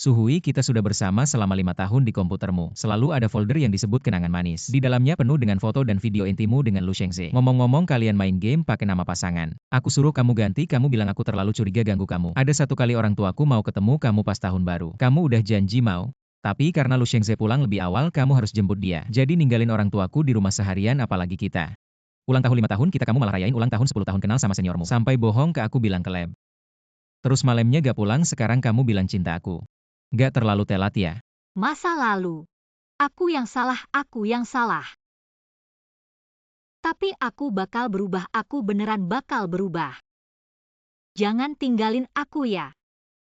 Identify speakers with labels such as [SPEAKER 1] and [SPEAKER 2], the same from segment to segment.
[SPEAKER 1] Suhui, kita sudah bersama selama 5 tahun di komputermu. Selalu ada folder yang disebut kenangan manis. Di dalamnya penuh dengan foto dan video intimu dengan Lu Shengze. Ngomong-ngomong, kalian main game pakai nama pasangan. Aku suruh kamu ganti, kamu bilang aku terlalu curiga ganggu kamu. Ada satu kali orang tuaku mau ketemu kamu pas tahun baru. Kamu udah janji mau. Tapi karena Lu Shengze pulang lebih awal, kamu harus jemput dia. Jadi ninggalin orang tuaku di rumah seharian, apalagi kita. Ulang tahun 5 tahun kita, kamu malah rayain ulang tahun 10 tahun kenal sama seniormu. Sampai bohong ke aku bilang ke lab. Terus malamnya gak pulang, sekarang kamu bilang cinta aku. Gak terlalu telat ya?
[SPEAKER 2] Masa lalu. Aku yang salah, aku yang salah. Tapi aku bakal berubah, aku beneran bakal berubah. Jangan tinggalin aku ya.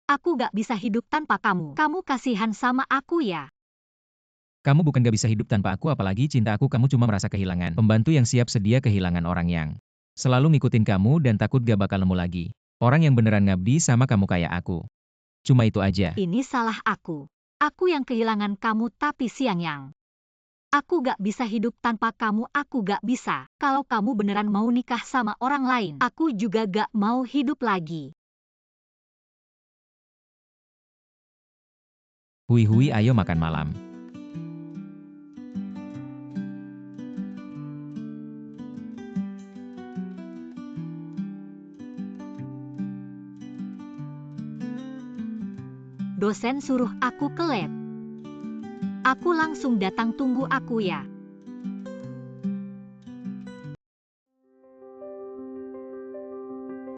[SPEAKER 2] Aku gak bisa hidup tanpa kamu. Kamu kasihan sama aku ya.
[SPEAKER 1] Kamu bukan gak bisa hidup tanpa aku, apalagi cinta aku. Kamu cuma merasa kehilangan pembantu yang siap sedia kehilangan orang yang selalu ngikutin kamu dan takut gak bakal nemu lagi orang yang beneran ngabdi sama kamu kayak aku. Cuma itu aja.
[SPEAKER 2] Ini salah aku. Aku yang kehilangan kamu, tapi Xiangyang. Aku gak bisa hidup tanpa kamu, aku gak bisa. Kalau kamu beneran mau nikah sama orang lain, aku juga gak mau hidup lagi.
[SPEAKER 1] Hui, ayo makan malam.
[SPEAKER 2] Dosen suruh aku ke lab. Aku langsung datang, tunggu aku ya.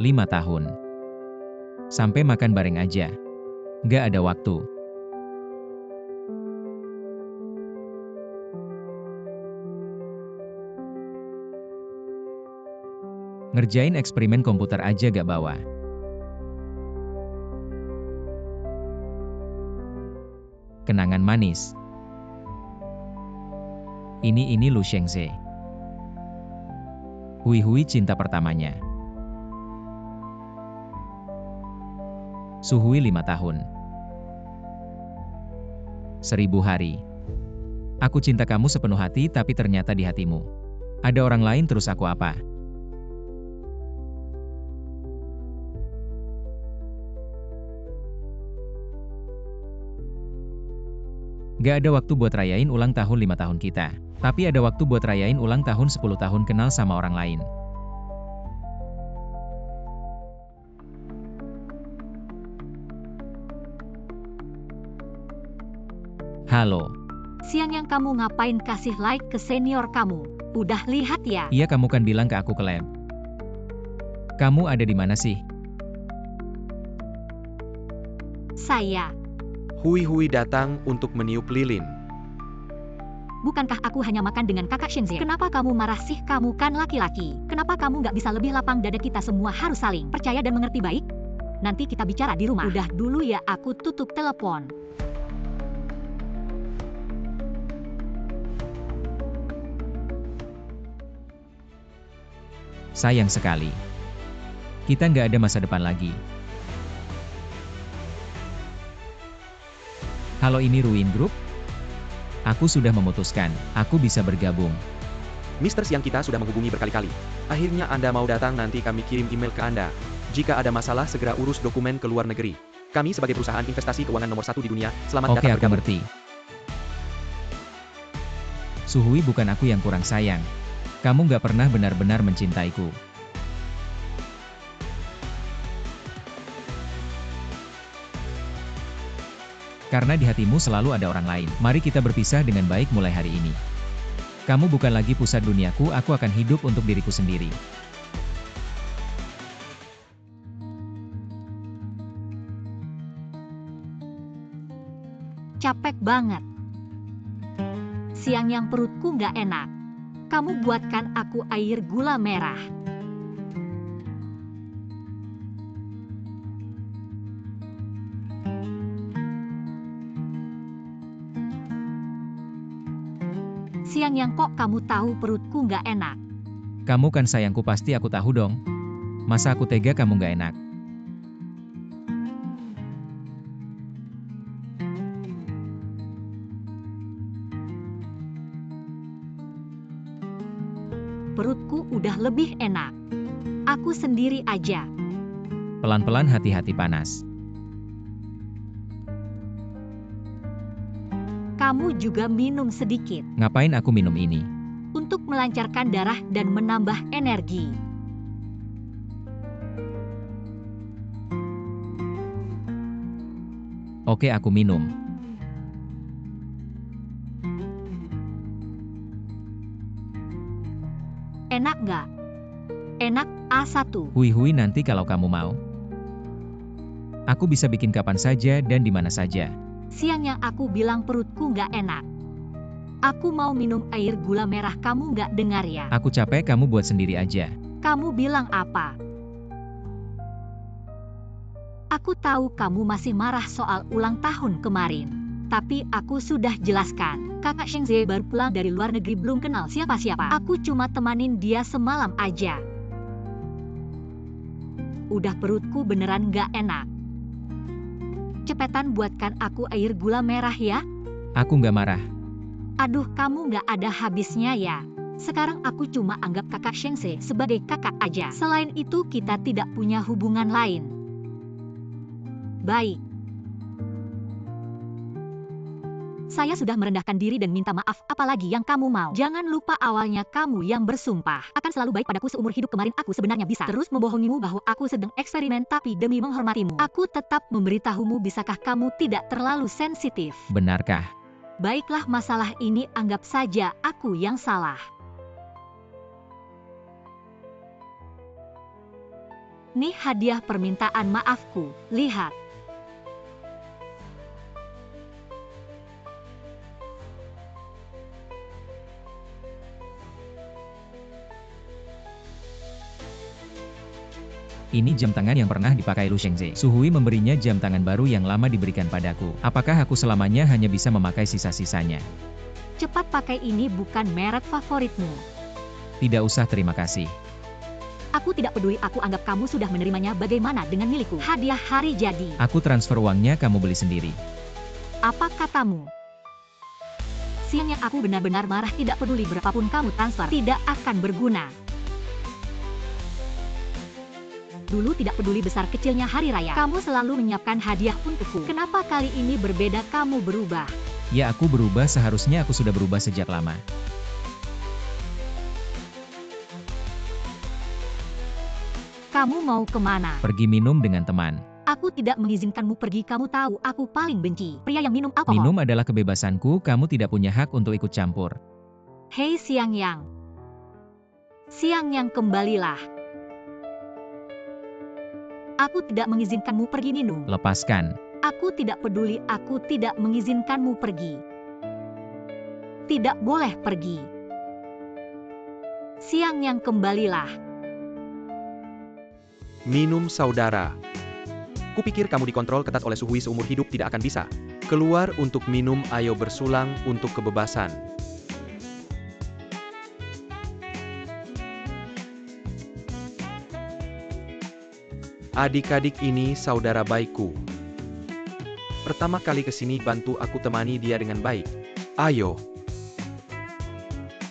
[SPEAKER 1] Lima tahun. Sampai makan bareng aja. Gak ada waktu. Ngerjain eksperimen komputer aja gak bawa. Kenangan manis. Ini Lu Shengze. Hui cinta pertamanya. Suhui 5 tahun. 1000 hari. Aku cinta kamu sepenuh hati, tapi ternyata di hatimu ada orang lain, terus aku apa? Gak ada waktu buat rayain ulang tahun 5 tahun kita. Tapi ada waktu buat rayain ulang tahun 10 tahun kenal sama orang lain. Halo.
[SPEAKER 2] Xiangyang, kamu ngapain kasih like ke senior kamu? Udah lihat ya?
[SPEAKER 1] Iya, kamu kan bilang ke aku ke lab. Kamu ada di mana sih?
[SPEAKER 2] Saya.
[SPEAKER 3] Hui datang untuk meniup lilin.
[SPEAKER 2] Bukankah aku hanya makan dengan kakak Shengze? Kenapa kamu marah sih? Kamu kan laki-laki. Kenapa kamu nggak bisa lebih lapang dada? Kita semua harus saling percaya dan mengerti, baik? Nanti kita bicara di rumah. Udah dulu ya, aku tutup telepon.
[SPEAKER 1] Sayang sekali. Kita nggak ada masa depan lagi. Halo, ini Ruin Group. Aku sudah memutuskan, aku bisa bergabung.
[SPEAKER 3] Mr. Xiang, kita sudah menghubungi berkali-kali. Akhirnya Anda mau datang, nanti kami kirim email ke Anda. Jika ada masalah, segera urus dokumen ke luar negeri. Kami sebagai perusahaan investasi keuangan nomor 1 di dunia, selamat
[SPEAKER 1] Oke,
[SPEAKER 3] datang
[SPEAKER 1] aku
[SPEAKER 3] bergabung.
[SPEAKER 1] ngerti. Suhui, bukan aku yang kurang sayang. Kamu nggak pernah benar-benar mencintaiku. Karena di hatimu selalu ada orang lain. Mari kita berpisah dengan baik mulai hari ini. Kamu bukan lagi pusat duniaku, aku akan hidup untuk diriku sendiri.
[SPEAKER 2] Capek banget. Xiangyang, perutku nggak enak. Kamu buatkan aku air gula merah. Xiangyang, kok kamu tahu perutku nggak enak?
[SPEAKER 1] Kamu kan sayangku, pasti aku tahu dong. Masa aku tega kamu nggak enak?
[SPEAKER 2] Perutku udah lebih enak. Aku sendiri aja.
[SPEAKER 1] Pelan-pelan, hati-hati panas.
[SPEAKER 2] Kamu juga minum sedikit.
[SPEAKER 1] Ngapain aku minum ini?
[SPEAKER 2] Untuk melancarkan darah dan menambah energi.
[SPEAKER 1] Oke, aku minum.
[SPEAKER 2] Enak nggak? Enak, A1.
[SPEAKER 1] Hui nanti kalau kamu mau. Aku bisa bikin kapan saja dan di mana saja.
[SPEAKER 2] Siangnya aku bilang perutku nggak enak. Aku mau minum air gula merah, kamu nggak dengar ya?
[SPEAKER 1] Aku capek, kamu buat sendiri aja.
[SPEAKER 2] Kamu bilang apa? Aku tahu kamu masih marah soal ulang tahun kemarin. Tapi aku sudah jelaskan. Kakak Shengze baru pulang dari luar negeri, belum kenal siapa-siapa. Aku cuma temanin dia semalam aja. Udah perutku beneran nggak enak. Cepetan buatkan aku air gula merah ya.
[SPEAKER 1] Aku nggak marah.
[SPEAKER 2] Aduh, kamu nggak ada habisnya ya. Sekarang aku cuma anggap kakak Shengse sebagai kakak aja. Selain itu kita tidak punya hubungan lain. Baik. Saya sudah merendahkan diri dan minta maaf, apalagi yang kamu mau. Jangan lupa awalnya kamu yang bersumpah akan selalu baik padaku seumur hidup. Kemarin aku sebenarnya bisa terus membohongimu bahwa aku sedang eksperimen, tapi demi menghormatimu, aku tetap memberitahumu. Bisakah kamu tidak terlalu sensitif?
[SPEAKER 1] Benarkah?
[SPEAKER 2] Baiklah, masalah ini anggap saja aku yang salah. Nih hadiah permintaan maafku, lihat.
[SPEAKER 1] Ini jam tangan yang pernah dipakai Lu Shengze. Su Hui memberinya jam tangan baru yang lama diberikan padaku. Apakah aku selamanya hanya bisa memakai sisa-sisanya?
[SPEAKER 2] Cepat pakai, ini bukan merek favoritmu.
[SPEAKER 1] Tidak usah, terima kasih.
[SPEAKER 2] Aku tidak peduli, aku anggap kamu sudah menerimanya. Bagaimana dengan milikku? Hadiah hari jadi.
[SPEAKER 1] Aku transfer uangnya, kamu beli sendiri.
[SPEAKER 2] Apa katamu? Siangnya aku benar-benar marah, tidak peduli berapapun kamu transfer, tidak akan berguna. Dulu tidak peduli besar kecilnya hari raya, kamu selalu menyiapkan hadiah untukku. Kenapa kali ini berbeda, kamu berubah?
[SPEAKER 1] Ya, aku berubah, seharusnya aku sudah berubah sejak lama.
[SPEAKER 2] Kamu mau kemana?
[SPEAKER 1] Pergi minum dengan teman.
[SPEAKER 2] Aku tidak mengizinkanmu pergi, kamu tahu aku paling benci pria yang minum alkohol.
[SPEAKER 1] Minum adalah kebebasanku, kamu tidak punya hak untuk ikut campur.
[SPEAKER 2] Hei Siang Yang. Siang Yang, kembalilah. Aku tidak mengizinkanmu pergi minum.
[SPEAKER 1] Lepaskan.
[SPEAKER 2] Aku tidak peduli, aku tidak mengizinkanmu pergi. Tidak boleh pergi. Siang Yang, kembalilah.
[SPEAKER 3] Minum saudara. Kupikir kamu dikontrol ketat oleh Su Hui seumur hidup, tidak akan bisa. Keluar untuk minum, ayo bersulang untuk kebebasan. Adik-adik ini saudara baikku. Pertama kali kesini, bantu aku temani dia dengan baik. Ayo.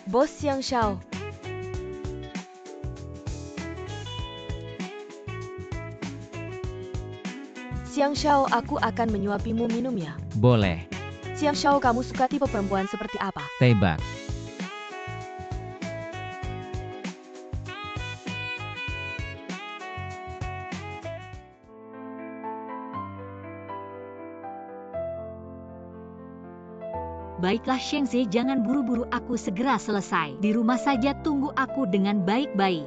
[SPEAKER 4] Bos Xiang Shao. Xiang Shao, aku akan menyuapimu minum ya.
[SPEAKER 1] Boleh.
[SPEAKER 4] Xiang Shao, kamu suka tipe perempuan seperti apa?
[SPEAKER 1] Tebak.
[SPEAKER 2] Baiklah Shengze, jangan buru-buru, aku segera selesai. Di rumah saja tunggu aku dengan baik-baik.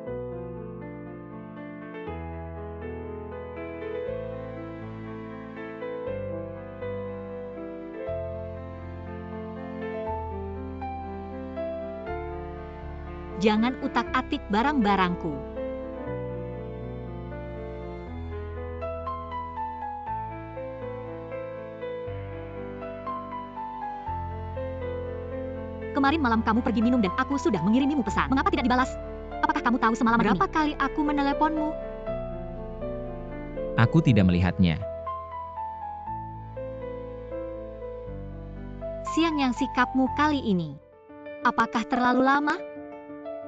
[SPEAKER 2] Jangan utak-atik barang-barangku. Kemarin malam kamu pergi minum dan aku sudah mengirimimu pesan. Mengapa tidak dibalas? Apakah kamu tahu semalam berapa kali aku meneleponmu?
[SPEAKER 1] Aku tidak melihatnya.
[SPEAKER 2] Siang Yang, sikapmu kali ini apakah terlalu lama?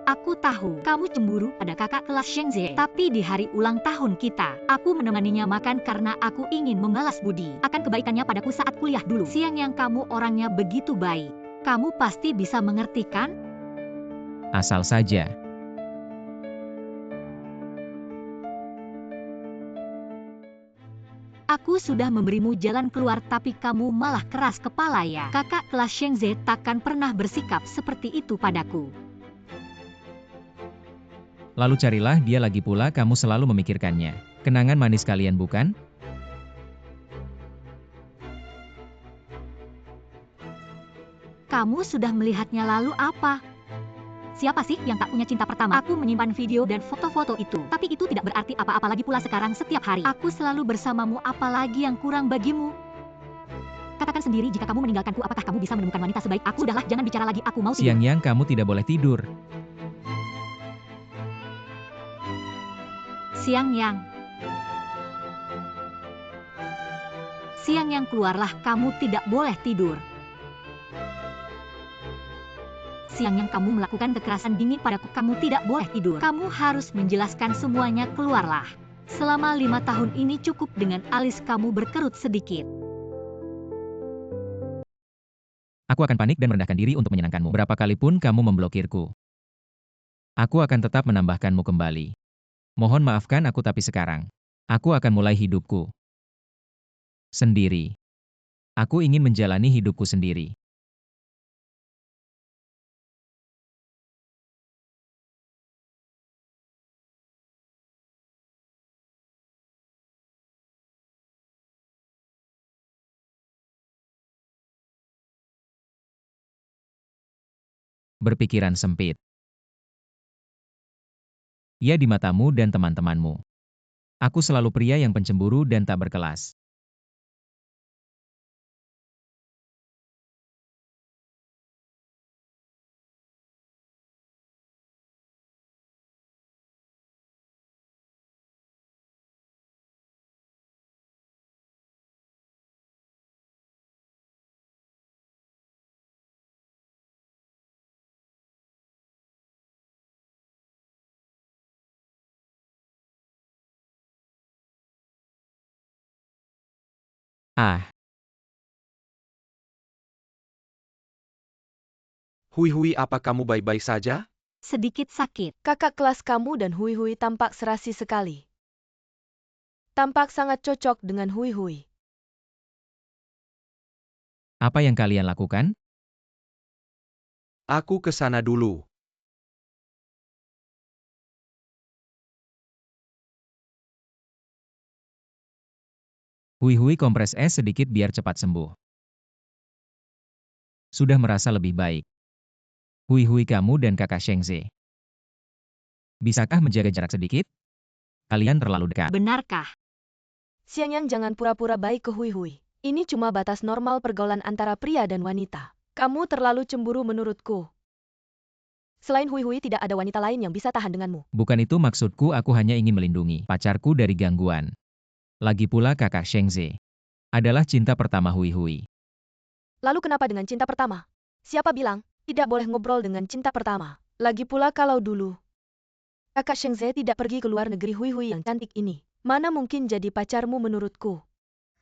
[SPEAKER 2] Aku tahu kamu cemburu pada kakak kelas Shengze, tapi di hari ulang tahun kita, aku menemaninya makan karena aku ingin membalas budi akan kebaikannya padaku saat kuliah dulu. Siang yang kamu orangnya begitu baik. Kamu pasti bisa mengerti kan?
[SPEAKER 1] Asal saja.
[SPEAKER 2] Aku sudah memberimu jalan keluar tapi kamu malah keras kepala ya. Kakak kelas Shengze takkan pernah bersikap seperti itu padaku.
[SPEAKER 1] Lalu carilah dia lagi pula kamu selalu memikirkannya. Kenangan manis kalian bukan?
[SPEAKER 2] Kamu sudah melihatnya lalu apa? Siapa sih yang tak punya cinta pertama? Aku menyimpan video dan foto-foto itu. Tapi itu tidak berarti apa-apa lagi pula sekarang setiap hari. Aku selalu bersamamu, apalagi yang kurang bagimu? Katakan sendiri jika kamu meninggalkanku, apakah kamu bisa menemukan wanita sebaik aku? Sudahlah, jangan bicara lagi, aku mau tidur.
[SPEAKER 1] Siang yang kamu tidak boleh tidur.
[SPEAKER 2] Siang yang. Siang yang keluarlah, kamu tidak boleh tidur. Siang yang kamu melakukan kekerasan dingin padaku, kamu tidak boleh tidur. Kamu harus menjelaskan semuanya, keluarlah. Selama 5 tahun ini cukup dengan alis kamu berkerut sedikit.
[SPEAKER 1] Aku akan panik dan merendahkan diri untuk menyenangkanmu. Berapa kali pun kamu memblokirku, aku akan tetap menambahkanmu kembali. Mohon maafkan aku tapi sekarang, aku akan mulai hidupku sendiri. Aku ingin menjalani hidupku sendiri. Berpikiran sempit. Ya di matamu dan teman-temanmu. Aku selalu pria yang pencemburu dan tak berkelas. Ah,
[SPEAKER 3] Hui, apa kamu baik-baik saja?
[SPEAKER 2] Sedikit sakit.
[SPEAKER 4] Kakak kelas kamu dan Hui tampak serasi sekali. Tampak sangat cocok dengan Hui.
[SPEAKER 1] apa yang kalian lakukan?
[SPEAKER 3] Aku ke sana dulu.
[SPEAKER 1] Hui kompres es sedikit biar cepat sembuh. Sudah merasa lebih baik. Hui kamu dan kakak Shengze. Bisakah menjaga jarak sedikit? Kalian terlalu dekat.
[SPEAKER 2] Benarkah?
[SPEAKER 4] Siang yang jangan pura-pura baik ke Hui. Ini cuma batas normal pergaulan antara pria dan wanita. Kamu terlalu cemburu menurutku. Selain Hui tidak ada wanita lain yang bisa tahan denganmu.
[SPEAKER 1] Bukan itu maksudku, aku hanya ingin melindungi pacarku dari gangguan. Lagi pula kakak Shengze adalah cinta pertama Hui.
[SPEAKER 4] Lalu kenapa dengan cinta pertama? Siapa bilang tidak boleh ngobrol dengan cinta pertama? Lagi pula kalau dulu kakak Shengze tidak pergi ke luar negeri, Hui yang cantik ini mana mungkin jadi pacarmu menurutku?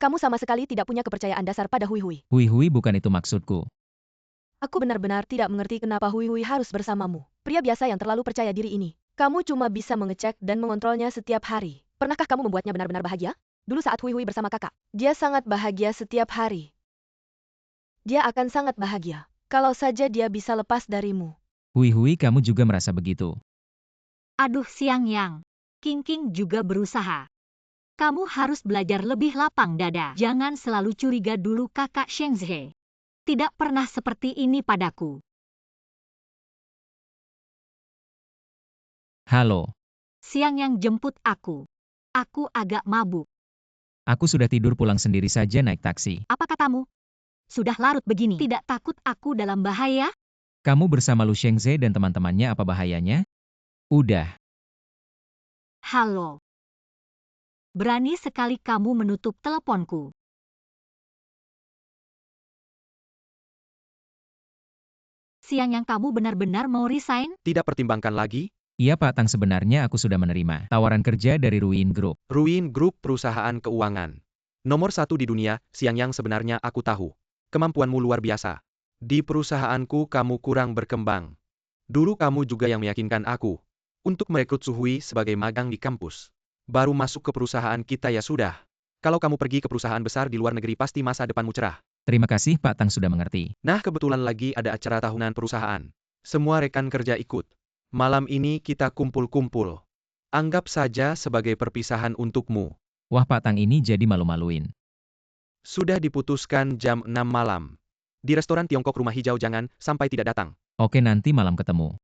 [SPEAKER 4] Kamu sama sekali tidak punya kepercayaan dasar pada Hui.
[SPEAKER 1] Hui bukan itu maksudku.
[SPEAKER 4] Aku benar-benar tidak mengerti kenapa Hui harus bersamamu. Pria biasa yang terlalu percaya diri ini. Kamu cuma bisa mengecek dan mengontrolnya setiap hari. Pernahkah kamu membuatnya benar-benar bahagia? Dulu saat Hui bersama kakak, dia sangat bahagia setiap hari. Dia akan sangat bahagia kalau saja dia bisa lepas darimu.
[SPEAKER 1] Hui kamu juga merasa begitu.
[SPEAKER 2] Aduh Siang Yang. King juga berusaha. Kamu harus belajar lebih lapang dada. Jangan selalu curiga dulu, kakak Shengze. Tidak pernah seperti ini padaku.
[SPEAKER 1] Halo,
[SPEAKER 2] Siang Yang jemput aku. Aku agak mabuk.
[SPEAKER 1] aku sudah tidur, pulang sendiri saja naik taksi.
[SPEAKER 2] Apa katamu? Sudah larut begini. Tidak takut aku dalam bahaya?
[SPEAKER 1] Kamu bersama Lu Shengze dan teman-temannya, apa bahayanya? Udah.
[SPEAKER 2] Halo. Berani sekali kamu menutup teleponku. Siang yang kamu benar-benar mau resign?
[SPEAKER 3] Tidak pertimbangkan lagi?
[SPEAKER 1] Iya Pak Tang, sebenarnya aku sudah menerima tawaran kerja dari Ruin Group.
[SPEAKER 3] Ruin Group perusahaan keuangan. Nomor 1 di dunia, Siang Yang sebenarnya aku tahu. Kemampuanmu luar biasa. Di perusahaanku kamu kurang berkembang. Dulu kamu juga yang meyakinkan aku untuk merekrut Suhui sebagai magang di kampus. Baru masuk ke perusahaan kita ya sudah. Kalau kamu pergi ke perusahaan besar di luar negeri pasti masa depanmu cerah.
[SPEAKER 1] Terima kasih Pak Tang sudah mengerti.
[SPEAKER 3] Nah kebetulan lagi ada acara tahunan perusahaan. Semua rekan kerja ikut. Malam ini kita kumpul-kumpul. Anggap saja sebagai perpisahan untukmu.
[SPEAKER 1] Wah Pak Tang, ini jadi malu-maluin.
[SPEAKER 3] Sudah diputuskan jam 6 malam. Di restoran Tiongkok Rumah Hijau, jangan sampai tidak datang.
[SPEAKER 1] Oke, nanti malam ketemu.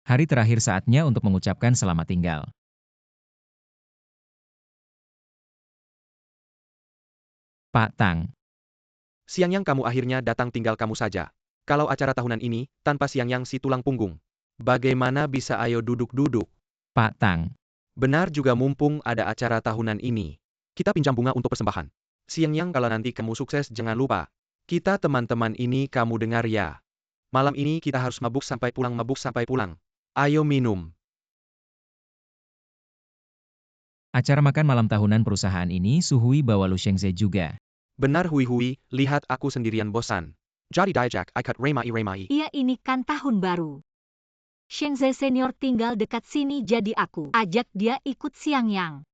[SPEAKER 1] Hari terakhir saatnya untuk mengucapkan selamat tinggal. Pak Tang,
[SPEAKER 3] Siang Yang kamu akhirnya datang, tinggal kamu saja. Kalau acara tahunan ini, tanpa Siang Yang si tulang punggung. Bagaimana bisa, ayo duduk-duduk.
[SPEAKER 1] Pak Tang.
[SPEAKER 3] Benar juga, mumpung ada acara tahunan ini. Kita pinjam bunga untuk persembahan. Siang Yang, kalau nanti kamu sukses jangan lupa. Kita teman-teman ini kamu dengar ya. Malam ini kita harus mabuk sampai pulang, mabuk sampai pulang. Ayo minum.
[SPEAKER 1] Acara makan malam tahunan perusahaan ini Suhui bawa Lu Shengze juga.
[SPEAKER 3] Benar Hui, lihat aku sendirian bosan. Jadi diajak, ikat remai.
[SPEAKER 2] Iya, ini kan tahun baru. Shengze senior tinggal dekat sini, jadi aku ajak dia ikut Siang Yang.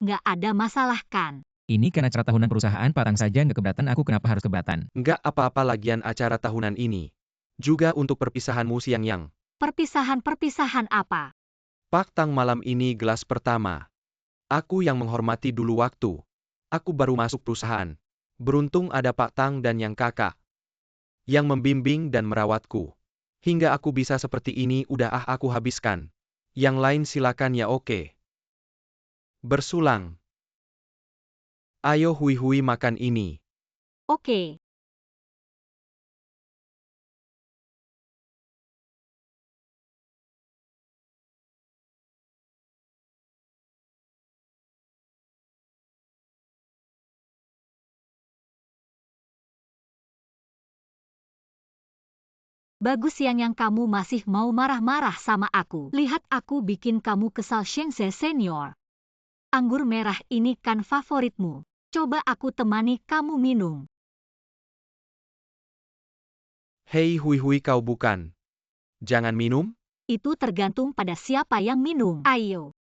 [SPEAKER 2] Nggak ada masalah kan?
[SPEAKER 1] Ini kan acara tahunan perusahaan, Pak Tang saja nggak keberatan, aku kenapa harus keberatan?
[SPEAKER 3] Nggak apa-apa, lagian acara tahunan ini. Juga untuk perpisahanmu Siang Yang.
[SPEAKER 2] Perpisahan apa?
[SPEAKER 3] Pak Tang, malam ini gelas pertama. Aku yang menghormati dulu waktu. Aku baru masuk perusahaan. Beruntung ada Pak Tang dan Yang kakak. Yang membimbing dan merawatku. Hingga aku bisa seperti ini, udah aku habiskan. Yang lain silakan ya, oke. Bersulang. Ayo Hui makan ini.
[SPEAKER 2] Oke. Bagus Siang Yang, kamu masih mau marah-marah sama aku. Lihat aku bikin kamu kesal, Shengze senior. Anggur merah ini kan favoritmu. Coba aku temani kamu minum.
[SPEAKER 3] Hei Hui, kau bukan. Jangan minum?
[SPEAKER 2] Itu tergantung pada siapa yang minum. Ayo.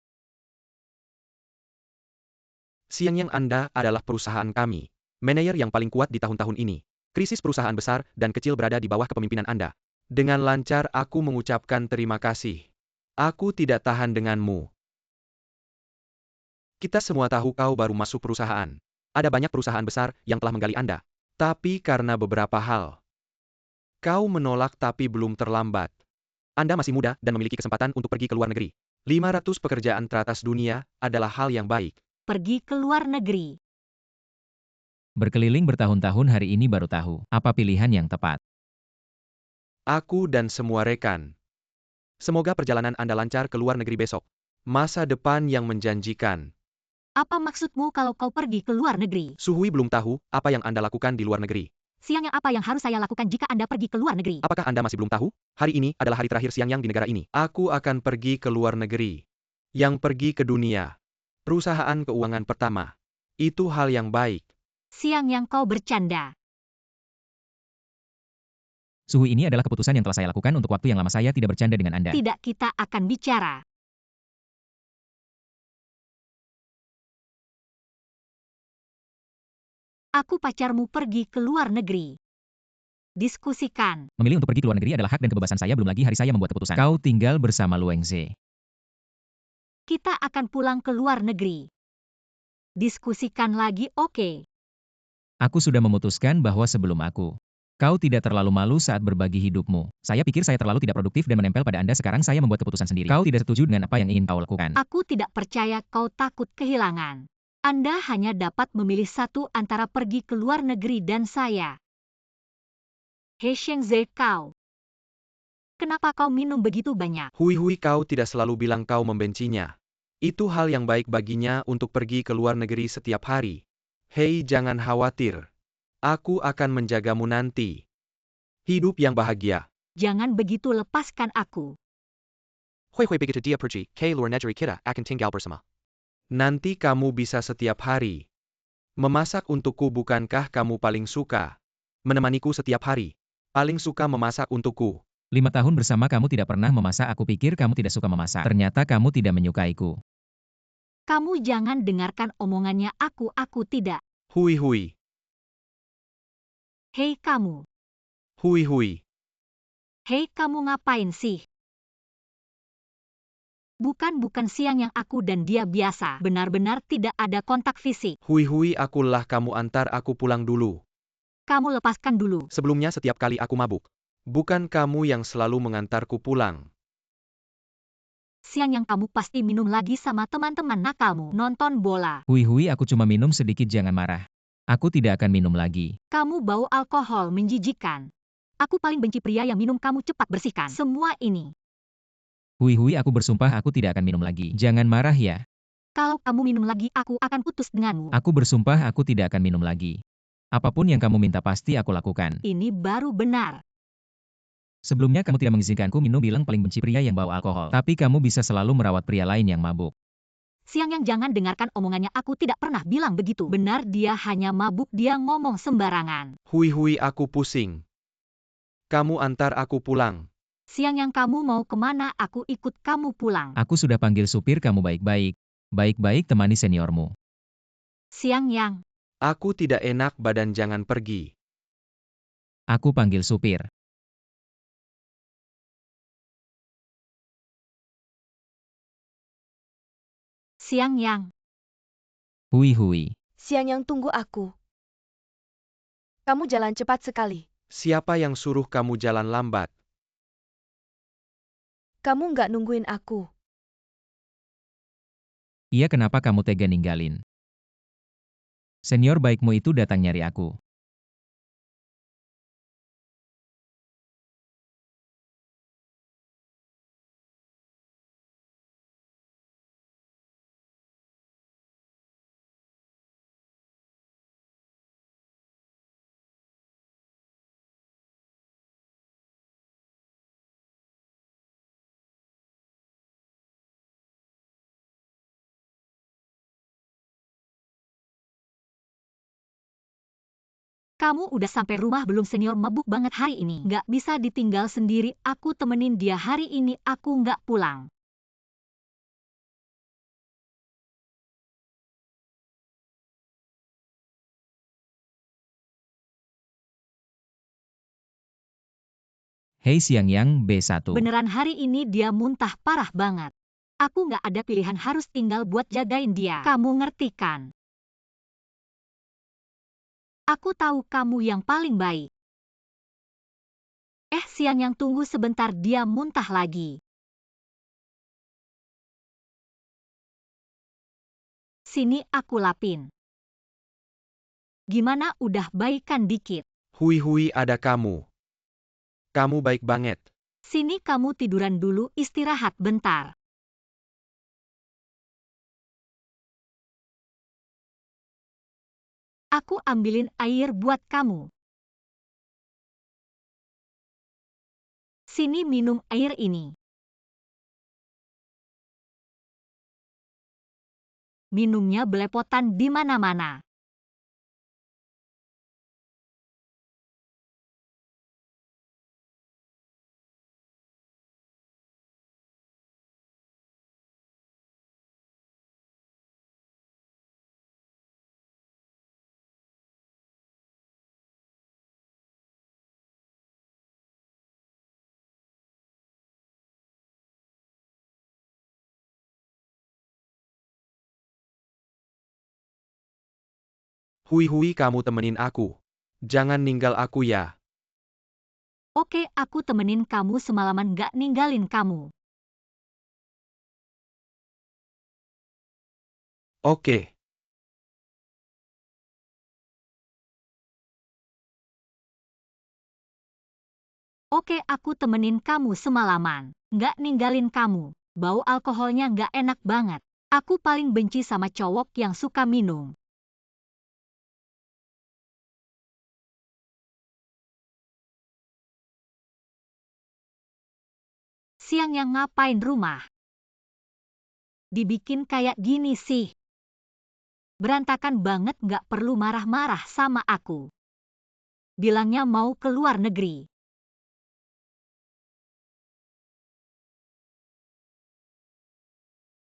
[SPEAKER 3] Siang Yang, Anda adalah perusahaan kami. Manajer yang paling kuat di tahun-tahun ini. Krisis perusahaan besar dan kecil berada di bawah kepemimpinan Anda. Dengan lancar aku mengucapkan terima kasih. Aku tidak tahan denganmu. Kita semua tahu kau baru masuk perusahaan. Ada banyak perusahaan besar yang telah menggali Anda. Tapi karena beberapa hal, kau menolak, tapi belum terlambat. Anda masih muda dan memiliki kesempatan untuk pergi ke luar negeri. 500 pekerjaan teratas dunia adalah hal yang baik.
[SPEAKER 2] Pergi ke luar negeri.
[SPEAKER 1] Berkeliling bertahun-tahun, hari ini baru tahu apa pilihan yang tepat.
[SPEAKER 3] Aku dan semua rekan. Semoga perjalanan Anda lancar ke luar negeri besok. Masa depan yang menjanjikan.
[SPEAKER 2] Apa maksudmu kalau kau pergi ke luar negeri?
[SPEAKER 3] Suhui belum tahu apa yang Anda lakukan di luar negeri.
[SPEAKER 2] Siang Yang, apa yang harus saya lakukan jika Anda pergi ke luar negeri?
[SPEAKER 3] Apakah Anda masih belum tahu? Hari ini adalah hari terakhir Siang Yang di negara ini. Aku akan pergi ke luar negeri. Yang pergi ke dunia. Perusahaan keuangan pertama. Itu hal yang baik.
[SPEAKER 2] Siang Yang, kau bercanda.
[SPEAKER 1] Suhui, ini adalah keputusan yang telah saya lakukan untuk waktu yang lama. Saya tidak bercanda dengan Anda.
[SPEAKER 2] Tidak, kita akan bicara. Aku pacarmu pergi ke luar negeri. Diskusikan.
[SPEAKER 1] Memilih untuk pergi ke luar negeri adalah hak dan kebebasan saya, belum lagi hari saya membuat keputusan. Kau tinggal bersama Lu Shengze.
[SPEAKER 2] Kita akan pulang ke luar negeri. Diskusikan lagi, oke.
[SPEAKER 1] Aku sudah memutuskan bahwa sebelum kau tidak terlalu malu saat berbagi hidupmu. Saya pikir saya terlalu tidak produktif dan menempel pada Anda. Sekarang saya membuat keputusan sendiri. Kau tidak setuju dengan apa yang ingin kau lakukan.
[SPEAKER 2] Aku tidak percaya kau takut kehilangan. Anda hanya dapat memilih satu antara pergi ke luar negeri dan saya. Hei Shengze, kau kenapa kau minum begitu banyak?
[SPEAKER 3] Hui, kau tidak selalu bilang kau membencinya. Itu hal yang baik baginya untuk pergi ke luar negeri setiap hari. Hei, jangan khawatir. Aku akan menjagamu nanti. Hidup yang bahagia.
[SPEAKER 2] Jangan begitu, lepaskan aku.
[SPEAKER 3] Hui begitu dia pergi, ke luar negeri kita akan tinggal bersama. Nanti kamu bisa setiap hari memasak untukku, bukankah kamu paling suka menemaniku setiap hari? Paling suka memasak untukku.
[SPEAKER 1] 5 tahun bersama kamu tidak pernah memasak, aku pikir kamu tidak suka memasak. Ternyata kamu tidak menyukaiku.
[SPEAKER 2] Kamu jangan dengarkan omongannya aku tidak.
[SPEAKER 3] Hui.
[SPEAKER 2] Hei kamu.
[SPEAKER 3] Hui.
[SPEAKER 2] Hei kamu ngapain sih? Bukan siang yang aku dan dia biasa. Benar-benar tidak ada kontak fisik.
[SPEAKER 3] Hui, akulah, kamu antar aku pulang dulu.
[SPEAKER 2] Kamu lepaskan dulu.
[SPEAKER 3] Sebelumnya setiap kali aku mabuk. Bukan kamu yang selalu mengantarku pulang.
[SPEAKER 2] Siang yang kamu pasti minum lagi sama teman-teman nakalmu. Nonton bola.
[SPEAKER 1] Hui, aku cuma minum sedikit, jangan marah. Aku tidak akan minum lagi.
[SPEAKER 2] Kamu bau alkohol menjijikan. Aku paling benci pria yang minum, kamu cepat bersihkan semua ini.
[SPEAKER 1] Hui, aku bersumpah aku tidak akan minum lagi. Jangan marah ya.
[SPEAKER 2] Kalau kamu minum lagi, aku akan putus denganmu.
[SPEAKER 1] Aku bersumpah aku tidak akan minum lagi. Apapun yang kamu minta pasti aku lakukan.
[SPEAKER 2] Ini baru benar.
[SPEAKER 1] Sebelumnya kamu tidak mengizinkanku minum, bilang paling benci pria yang bawa alkohol. Tapi kamu bisa selalu merawat pria lain yang mabuk.
[SPEAKER 2] Siang yang jangan dengarkan omongannya, aku tidak pernah bilang begitu. Benar, dia hanya mabuk, dia ngomong sembarangan.
[SPEAKER 3] Hui, aku pusing. Kamu antar aku pulang.
[SPEAKER 2] Siang yang kamu mau kemana, aku ikut kamu pulang.
[SPEAKER 1] Aku sudah panggil supir kamu baik-baik. Baik-baik temani seniormu.
[SPEAKER 2] Siang yang.
[SPEAKER 3] Aku tidak enak badan, jangan pergi.
[SPEAKER 1] Aku panggil supir.
[SPEAKER 2] Siang yang.
[SPEAKER 1] Hui.
[SPEAKER 4] Siang yang, tunggu aku. Kamu jalan cepat sekali.
[SPEAKER 3] Siapa yang suruh kamu jalan lambat?
[SPEAKER 4] Kamu nggak nungguin aku.
[SPEAKER 1] Iya, kenapa kamu tega ninggalin? Senior baikmu itu datang nyari aku.
[SPEAKER 2] Kamu udah sampai rumah belum? Senior mabuk banget hari ini. Nggak bisa ditinggal sendiri, aku temenin dia hari ini, aku nggak pulang.
[SPEAKER 1] Hei siang yang B1.
[SPEAKER 2] Beneran hari ini dia muntah parah banget. Aku nggak ada pilihan, harus tinggal buat jagain dia. Kamu ngerti kan? Aku tahu kamu yang paling baik. Siang yang, tunggu sebentar, dia muntah lagi. Sini aku lapin. Gimana, udah baikan dikit?
[SPEAKER 3] Hui, ada kamu. Kamu baik banget.
[SPEAKER 2] Sini kamu tiduran dulu, istirahat bentar. Aku ambilin air buat kamu. Sini minum air ini. Minumnya belepotan di mana-mana.
[SPEAKER 3] Hui, kamu temenin aku. Jangan ninggal aku ya.
[SPEAKER 2] Oke, aku temenin kamu semalaman, gak ninggalin kamu.
[SPEAKER 3] Oke.
[SPEAKER 2] Oke, aku temenin kamu semalaman. Nggak ninggalin kamu. Bau alkoholnya nggak enak banget. Aku paling benci sama cowok yang suka minum. Siang yang ngapain rumah? Dibikin kayak gini sih. Berantakan banget, nggak perlu marah-marah sama aku. Bilangnya mau keluar negeri.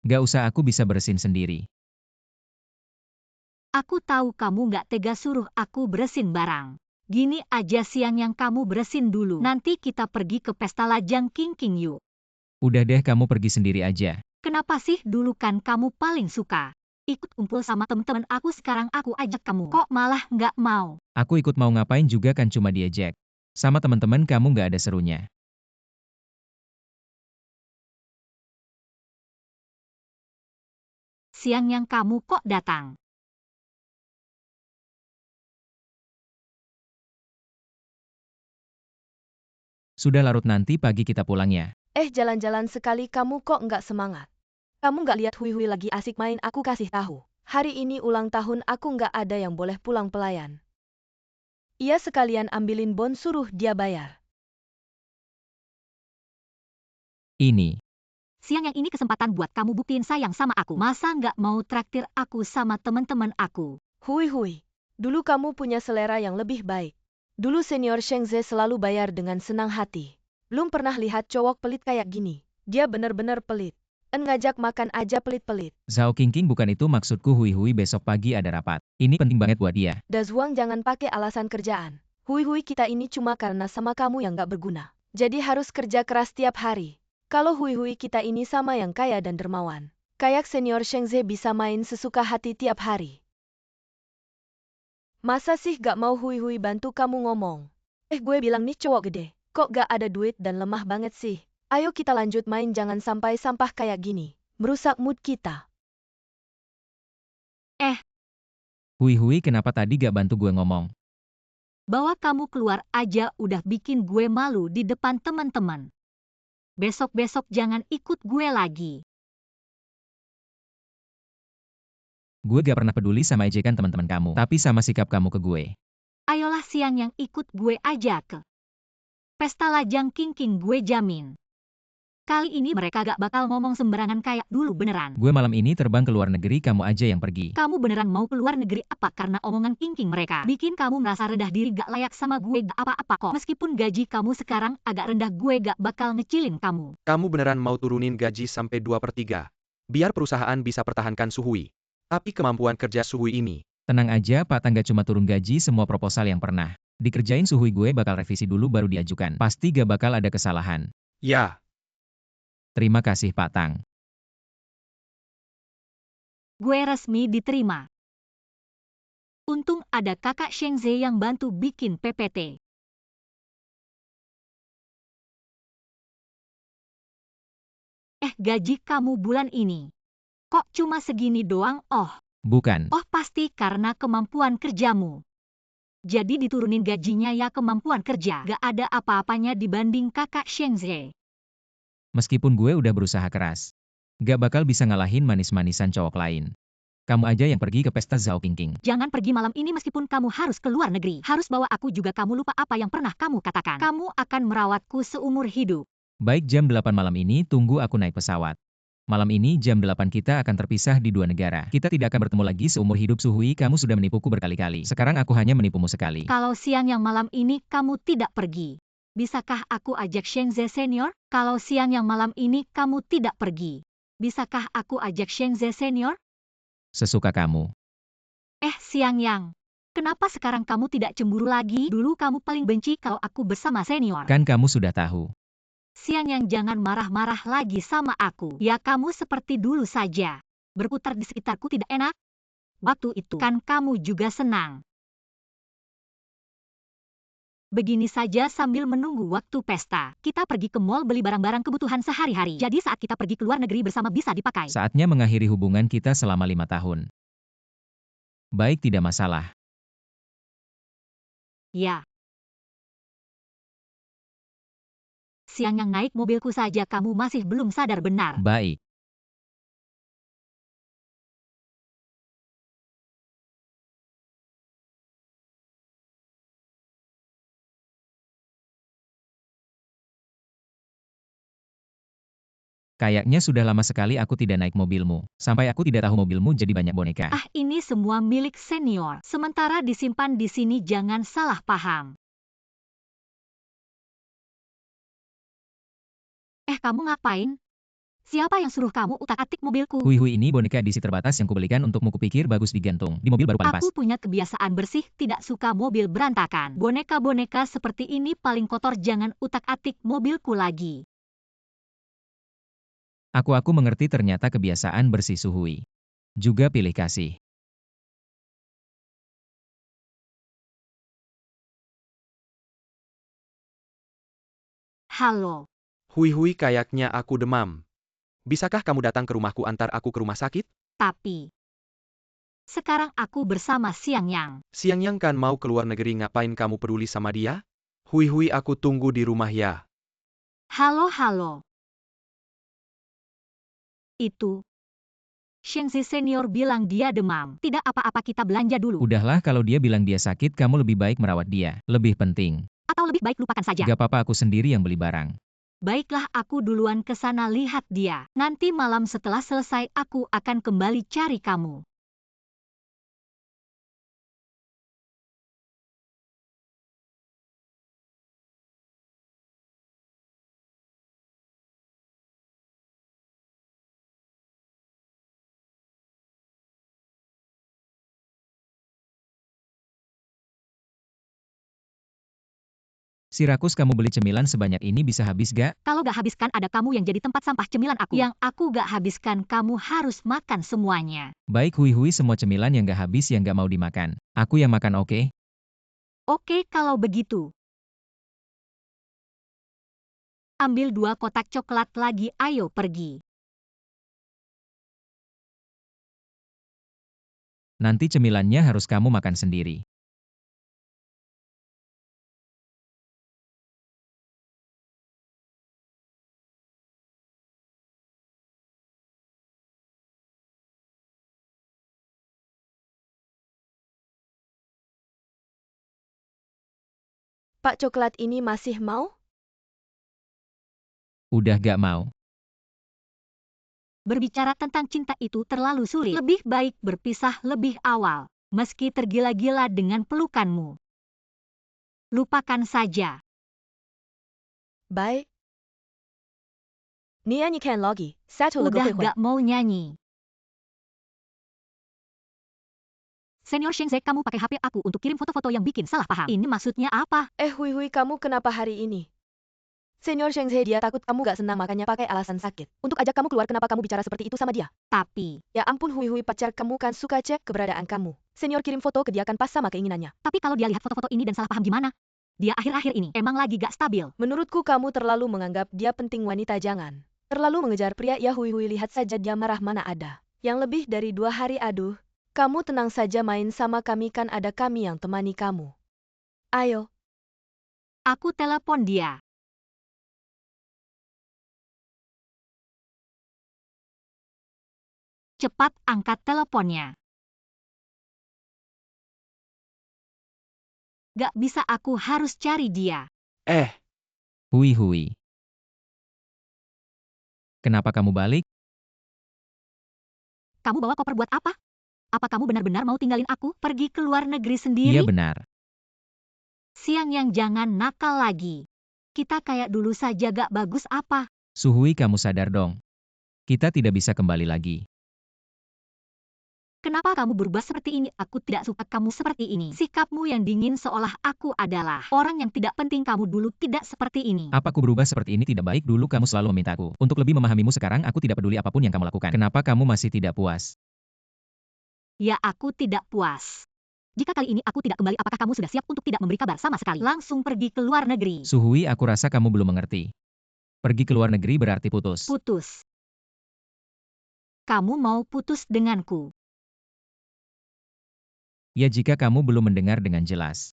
[SPEAKER 1] Gak usah, aku bisa bersihin sendiri.
[SPEAKER 2] Aku tahu kamu nggak tega suruh aku beresin barang. Gini aja, siang yang kamu beresin dulu. Nanti kita pergi ke pesta lajang king yuk.
[SPEAKER 1] Udah deh, kamu pergi sendiri aja.
[SPEAKER 2] Kenapa sih? Dulu kan kamu paling suka ikut kumpul sama temen-temen aku, sekarang aku ajak kamu. Kok malah nggak mau?
[SPEAKER 1] Aku ikut mau ngapain juga kan cuma diajak. Sama teman-teman kamu gak ada serunya.
[SPEAKER 2] Siang yang kamu kok datang?
[SPEAKER 1] Sudah larut, nanti pagi kita pulang ya.
[SPEAKER 4] Jalan-jalan sekali kamu kok nggak semangat? Kamu nggak lihat Hui lagi asik main? Aku kasih tahu. Hari ini ulang tahun aku, nggak ada yang boleh pulang pelayan. Iya, sekalian ambilin bon, suruh dia bayar.
[SPEAKER 1] Ini.
[SPEAKER 2] Siang yang ini kesempatan buat kamu buktiin sayang sama aku. Masa nggak mau traktir aku sama temen-temen aku?
[SPEAKER 4] Hui, dulu kamu punya selera yang lebih baik. Dulu senior Shengze selalu bayar dengan senang hati. Belum pernah lihat cowok pelit kayak gini. Dia bener-bener pelit. Ngajak makan aja pelit-pelit.
[SPEAKER 1] Zhao Qingqing, bukan itu maksudku. Hui besok pagi ada rapat. Ini penting banget buat dia.
[SPEAKER 4] Dazuang, jangan pakai alasan kerjaan. Hui kita ini cuma karena sama kamu yang nggak berguna. Jadi harus kerja keras tiap hari. Kalau Hui kita ini sama yang kaya dan dermawan. Kayak senior Shengze bisa main sesuka hati tiap hari. Masa sih gak mau Hui bantu kamu ngomong? Gue bilang nih cowok gede. Kok gak ada duit dan lemah banget sih? Ayo kita lanjut main, jangan sampai sampah kayak gini. Merusak mood kita.
[SPEAKER 1] Hui, kenapa tadi gak bantu gue ngomong?
[SPEAKER 2] Bawa kamu keluar aja udah bikin gue malu di depan teman-teman. Besok-besok jangan ikut gue lagi.
[SPEAKER 1] Gue gak pernah peduli sama ejekan teman-teman kamu, tapi sama sikap kamu ke gue.
[SPEAKER 2] Ayolah siang yang ikut gue aja ke pesta lajang king gue jamin. Kali ini mereka gak bakal ngomong sembarangan kayak dulu beneran.
[SPEAKER 1] Gue malam ini terbang ke luar negeri, kamu aja yang pergi.
[SPEAKER 2] Kamu beneran mau keluar negeri apa? Karena omongan king mereka bikin kamu merasa rendah diri, gak layak sama gue, gak apa-apa kok. Meskipun gaji kamu sekarang agak rendah, gue gak bakal ngecilin kamu.
[SPEAKER 3] Kamu beneran mau turunin gaji sampai 2/3? Biar perusahaan bisa pertahankan Suhui. Tapi kemampuan kerja Suhui ini.
[SPEAKER 1] Tenang aja Pak Tang, gak cuma turun gaji, semua proposal yang pernah dikerjain Suhui gue bakal revisi dulu baru diajukan. Pasti gak bakal ada kesalahan.
[SPEAKER 3] Ya.
[SPEAKER 1] Terima kasih Pak Tang.
[SPEAKER 2] Gue resmi diterima. Untung ada kakak Shengze yang bantu bikin PPT. Gaji kamu bulan ini kok cuma segini doang?
[SPEAKER 1] Bukan.
[SPEAKER 2] Pasti karena kemampuan kerjamu. Jadi diturunin gajinya ya, kemampuan kerja. Gak ada apa-apanya dibanding kakak Shengze.
[SPEAKER 1] Meskipun gue udah berusaha keras, gak bakal bisa ngalahin manis-manisan cowok lain. Kamu aja yang pergi ke pesta Zhao Qingqing.
[SPEAKER 2] Jangan pergi malam ini meskipun kamu harus keluar negeri. Harus bawa aku juga. Kamu lupa apa yang pernah kamu katakan? Kamu akan merawatku seumur hidup.
[SPEAKER 1] Baik, jam 8 malam ini tunggu aku naik pesawat. Malam ini jam 8 kita akan terpisah di 2 negara. Kita tidak akan bertemu lagi seumur hidup. Suhui, kamu sudah menipuku berkali-kali. Sekarang aku hanya menipumu sekali.
[SPEAKER 2] Kalau siang yang malam ini kamu tidak pergi, bisakah aku ajak Shengze senior? Kalau siang yang malam ini kamu tidak pergi, bisakah aku ajak Shengze senior?
[SPEAKER 1] Sesuka kamu.
[SPEAKER 2] Siang yang, kenapa sekarang kamu tidak cemburu lagi? Dulu kamu paling benci kalau aku bersama senior.
[SPEAKER 1] Kan kamu sudah tahu.
[SPEAKER 2] Siang yang, jangan marah-marah lagi sama aku. Ya kamu seperti dulu saja. Berputar di sekitarku tidak enak. Waktu itu kan kamu juga senang. Begini saja sambil menunggu waktu pesta. Kita pergi ke mall beli barang-barang kebutuhan sehari-hari. Jadi saat kita pergi ke luar negeri bersama bisa dipakai.
[SPEAKER 1] Saatnya mengakhiri hubungan kita selama 5 tahun. Baik, tidak masalah.
[SPEAKER 2] Ya. Siang yang naik mobilku saja kamu masih belum sadar benar.
[SPEAKER 1] Baik. Kayaknya sudah lama sekali aku tidak naik mobilmu. Sampai aku tidak tahu mobilmu jadi banyak boneka.
[SPEAKER 2] Ah, ini semua milik senior. Sementara disimpan di sini, jangan salah paham. Kamu ngapain? Siapa yang suruh kamu utak-atik mobilku?
[SPEAKER 1] Hui ini boneka edisi terbatas yang kubelikan untukmu, kupikir bagus digantung di mobil baru paling pas.
[SPEAKER 2] Aku punya kebiasaan bersih, tidak suka mobil berantakan. Boneka-boneka seperti ini paling kotor, jangan utak-atik mobilku lagi.
[SPEAKER 1] Aku mengerti, ternyata kebiasaan bersih Suhui. Juga pilih kasih.
[SPEAKER 2] Halo.
[SPEAKER 3] Hui, kayaknya aku demam. Bisakah kamu datang ke rumahku antar aku ke rumah sakit?
[SPEAKER 2] Tapi sekarang aku bersama Siang Yang.
[SPEAKER 3] Siang Yang kan mau keluar negeri, ngapain kamu peduli sama dia? Hui, aku tunggu di rumah ya.
[SPEAKER 2] Halo. Itu Shengzi senior bilang dia demam. Tidak apa-apa, kita belanja dulu.
[SPEAKER 1] Udahlah, kalau dia bilang dia sakit, kamu lebih baik merawat dia. Lebih penting.
[SPEAKER 2] Atau lebih baik lupakan saja.
[SPEAKER 1] Gak apa-apa, aku sendiri yang beli barang.
[SPEAKER 2] Baiklah, aku duluan ke sana lihat dia. Nanti malam setelah selesai aku akan kembali cari kamu.
[SPEAKER 1] Si rakus, kamu beli cemilan sebanyak ini bisa habis gak?
[SPEAKER 2] Kalau gak habiskan, ada kamu yang jadi tempat sampah cemilan aku. Yang aku gak habiskan, kamu harus makan semuanya.
[SPEAKER 1] Baik Hui, semua cemilan yang gak habis yang gak mau dimakan. Aku yang makan, oke?
[SPEAKER 2] Oke, kalau begitu. Ambil 2 kotak coklat lagi, ayo pergi.
[SPEAKER 1] Nanti cemilannya harus kamu makan sendiri.
[SPEAKER 4] Pak coklat ini masih mau?
[SPEAKER 1] Udah gak mau.
[SPEAKER 2] Berbicara tentang cinta itu terlalu sulit. Lebih baik berpisah lebih awal. Meski tergila-gila dengan pelukanmu. Lupakan saja.
[SPEAKER 4] Bye. 你也你看 Logi, satu了个
[SPEAKER 2] Udah
[SPEAKER 4] 会会。
[SPEAKER 2] gak mau nyanyi. Senior Shengze, kamu pakai HP aku untuk kirim foto-foto yang bikin salah paham. Ini maksudnya apa?
[SPEAKER 4] Hui, kamu kenapa hari ini? Senior Shengze dia takut kamu gak senang, makanya pakai alasan sakit. Untuk ajak kamu keluar, kenapa kamu bicara seperti itu sama dia?
[SPEAKER 2] Tapi,
[SPEAKER 4] Ya ampun Hui, pacar kamu kan suka cek keberadaan kamu. Senior kirim foto ke dia kan pas sama keinginannya.
[SPEAKER 2] tapi kalau dia lihat foto-foto ini dan salah paham gimana? Dia akhir-akhir ini emang lagi gak stabil.
[SPEAKER 4] Menurutku kamu terlalu menganggap dia penting wanita, jangan terlalu mengejar pria ya Hui, lihat saja dia marah, mana ada. Yang lebih dari 2 hari, aduh. Kamu tenang saja, main sama kami, kan ada kami yang temani kamu. Ayo.
[SPEAKER 2] Aku telepon dia. Cepat angkat teleponnya. Gak bisa, aku harus cari dia.
[SPEAKER 1] Hui. Kenapa kamu balik?
[SPEAKER 2] Kamu bawa koper buat apa? Apa kamu benar-benar mau tinggalin aku pergi ke luar negeri sendiri?
[SPEAKER 1] Iya benar.
[SPEAKER 2] Siang Yang, jangan nakal lagi. Kita kayak dulu saja, gak bagus apa?
[SPEAKER 1] Suhui, kamu sadar dong. Kita tidak bisa kembali lagi.
[SPEAKER 2] Kenapa kamu berubah seperti ini? Aku tidak suka kamu seperti ini. Sikapmu yang dingin seolah aku adalah orang yang tidak penting. Kamu dulu tidak seperti ini.
[SPEAKER 1] Apa aku berubah seperti ini? Tidak baik. Dulu kamu selalu memintaku untuk lebih memahamimu, sekarang aku tidak peduli apapun yang kamu lakukan. Kenapa kamu masih tidak puas?
[SPEAKER 2] Ya, aku tidak puas. Jika kali ini aku tidak kembali, apakah kamu sudah siap untuk tidak memberi kabar sama sekali? Langsung pergi ke luar negeri.
[SPEAKER 1] Suhui, aku rasa kamu belum mengerti. Pergi ke luar negeri berarti putus.
[SPEAKER 2] Putus. Kamu mau putus denganku?
[SPEAKER 1] Ya, jika kamu belum mendengar dengan jelas.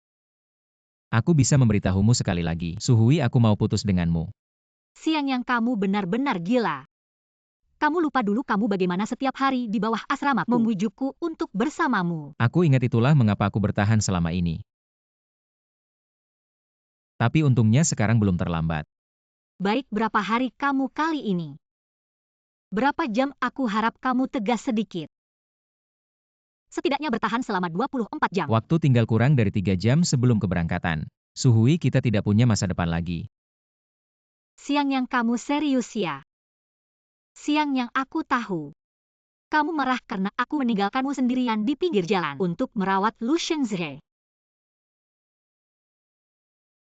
[SPEAKER 1] Aku bisa memberitahumu sekali lagi. Suhui, aku mau putus denganmu.
[SPEAKER 2] Siang Yang, kamu benar-benar gila. Kamu lupa dulu kamu bagaimana setiap hari di bawah asramaku membujukku untuk bersamamu.
[SPEAKER 1] Aku ingat itulah mengapa aku bertahan selama ini. Tapi untungnya sekarang belum terlambat.
[SPEAKER 2] Baik, berapa hari kamu kali ini? Berapa jam? Aku harap kamu tegas sedikit. Setidaknya bertahan selama 24 jam.
[SPEAKER 1] Waktu tinggal kurang dari 3 jam sebelum keberangkatan. Suhui, kita tidak punya masa depan lagi.
[SPEAKER 2] Siang Yang, kamu serius ya? Siang Yang, aku tahu. Kamu marah karena aku meninggalkanmu sendirian di pinggir jalan untuk merawat Lu Shengzhe.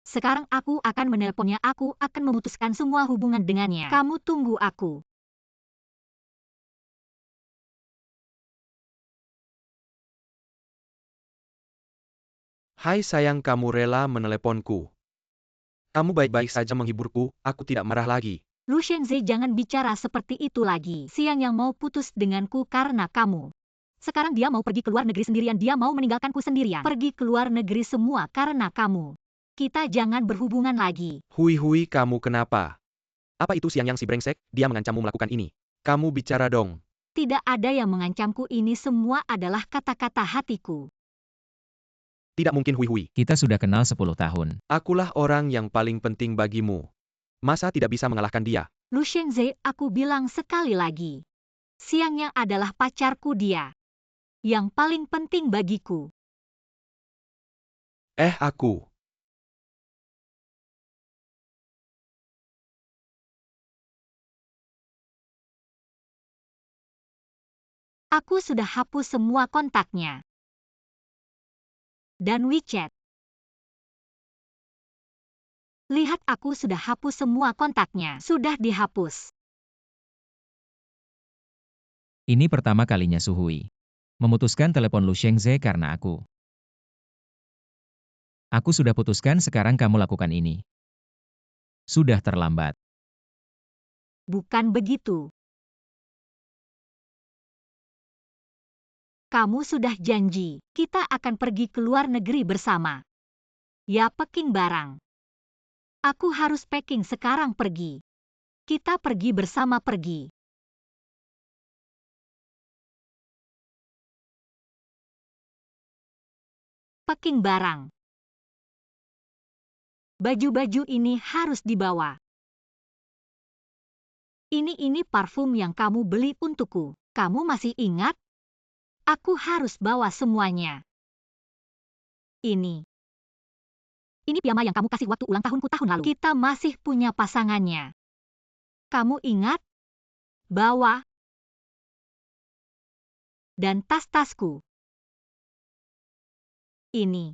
[SPEAKER 2] Sekarang aku akan menelponnya, aku akan memutuskan semua hubungan dengannya. Kamu tunggu aku.
[SPEAKER 3] Hai sayang, kamu rela meneleponku. Kamu baik-baik saja menghiburku, aku tidak marah lagi.
[SPEAKER 2] Lu Shengzhe, jangan bicara seperti itu lagi. Siang Yang mau putus denganku karena kamu. Sekarang dia mau pergi ke luar negeri sendirian, dia mau meninggalkanku sendirian. Pergi ke luar negeri semua karena kamu. Kita jangan berhubungan lagi.
[SPEAKER 3] Hui, kamu kenapa? Apa itu Siang Yang si brengsek? Dia mengancammu melakukan ini. Kamu bicara dong.
[SPEAKER 2] Tidak ada yang mengancamku, ini semua adalah kata-kata hatiku.
[SPEAKER 3] Tidak mungkin Hui.
[SPEAKER 1] Kita sudah kenal 10 tahun.
[SPEAKER 3] Akulah orang yang paling penting bagimu. Masa tidak bisa mengalahkan dia?
[SPEAKER 2] Lu Shengzhe, aku bilang sekali lagi. Siang Yang adalah pacarku, dia. Yang paling penting bagiku.
[SPEAKER 3] Aku.
[SPEAKER 2] Aku sudah hapus semua kontaknya. Dan WeChat. Lihat, aku sudah hapus semua kontaknya. Sudah dihapus.
[SPEAKER 1] Ini pertama kalinya Suhui memutuskan telepon Lu Shengzhe karena aku. Aku sudah putuskan, sekarang kamu lakukan ini. Sudah terlambat.
[SPEAKER 2] Bukan begitu. Kamu sudah janji, kita akan pergi ke luar negeri bersama. Ya, packing barang. Aku harus packing sekarang, pergi. Kita pergi bersama, pergi. Packing barang. Baju-baju ini harus dibawa. Ini parfum yang kamu beli untukku. Kamu masih ingat? Aku harus bawa semuanya. Ini piyama yang kamu kasih waktu ulang tahunku tahun lalu. Kita masih punya pasangannya. Kamu ingat? Bawa. Dan tas-tasku. Ini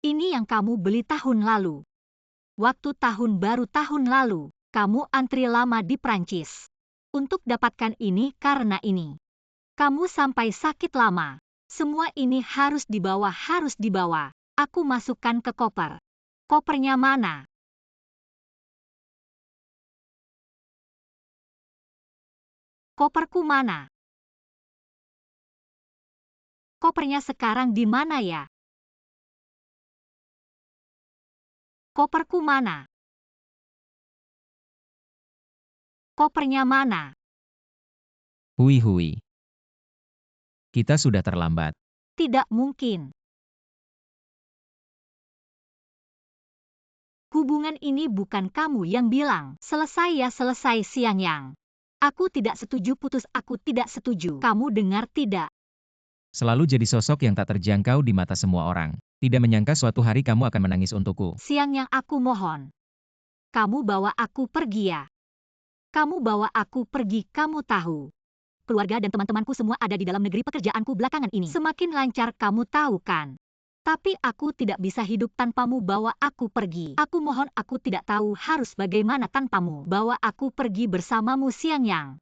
[SPEAKER 2] yang kamu beli tahun lalu. Waktu tahun baru tahun lalu, kamu antri lama di Prancis. Untuk dapatkan ini karena ini. Kamu sampai sakit lama. Semua ini harus dibawa, harus dibawa. Aku masukkan ke koper. Kopernya mana? Koperku mana? Kopernya sekarang di mana ya? Koperku mana? Kopernya mana?
[SPEAKER 1] Hui. Kita sudah terlambat.
[SPEAKER 2] Tidak mungkin. Hubungan ini bukan kamu yang bilang. Selesai ya, selesai. Siang Yang. Aku tidak setuju, putus. Aku tidak setuju. Kamu dengar tidak?
[SPEAKER 1] Selalu jadi sosok yang tak terjangkau di mata semua orang. Tidak menyangka suatu hari kamu akan menangis untukku.
[SPEAKER 2] Siang Yang, aku mohon. Kamu bawa aku pergi ya. Kamu bawa aku pergi, kamu tahu. Keluarga dan teman-temanku semua ada di dalam negeri pekerjaanku belakangan ini. Semakin lancar, kamu tahu kan? Tapi aku tidak bisa hidup tanpamu, bawa aku pergi. Aku mohon, aku tidak tahu harus bagaimana tanpamu. Bawa aku pergi bersamamu, Siang Yang.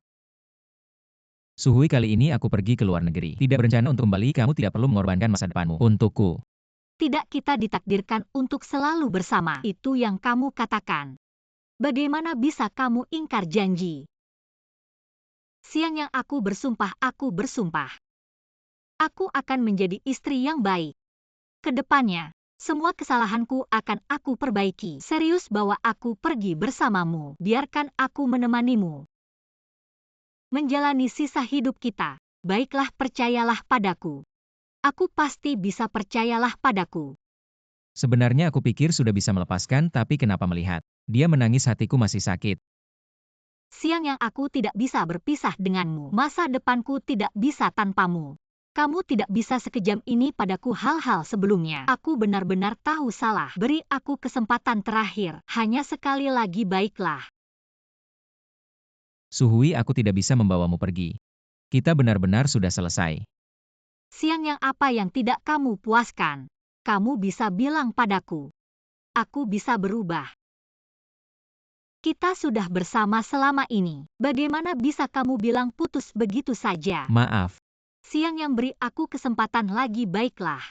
[SPEAKER 1] Suhui, kali ini aku pergi ke luar negeri. Tidak berencana untuk kembali, kamu tidak perlu mengorbankan masa depanmu untukku.
[SPEAKER 2] Tidak, kita ditakdirkan untuk selalu bersama. Itu yang kamu katakan. Bagaimana bisa kamu ingkar janji? Siang Yang, aku bersumpah, aku bersumpah. Aku akan menjadi istri yang baik. Ke depannya. Semua kesalahanku akan aku perbaiki. Serius bawa aku pergi bersamamu. Biarkan aku menemanimu menjalani sisa hidup kita. Baiklah, percayalah padaku. Aku pasti bisa, percayalah padaku.
[SPEAKER 1] Sebenarnya aku pikir sudah bisa melepaskan, tapi kenapa melihat dia menangis hatiku masih sakit.
[SPEAKER 2] Siang yang aku tidak bisa berpisah denganmu. Masa depanku tidak bisa tanpamu. Kamu tidak bisa sekejam ini padaku. Hal-hal sebelumnya aku benar-benar tahu salah. Beri aku kesempatan terakhir. Hanya sekali lagi, baiklah.
[SPEAKER 1] Suhui, aku tidak bisa membawamu pergi. Kita benar-benar sudah selesai.
[SPEAKER 2] Siang yang apa yang tidak kamu puaskan? Kamu bisa bilang padaku. Aku bisa berubah. Kita sudah bersama selama ini. Bagaimana bisa kamu bilang putus begitu saja?
[SPEAKER 1] Maaf.
[SPEAKER 2] Siang yang, beri aku kesempatan lagi, baiklah.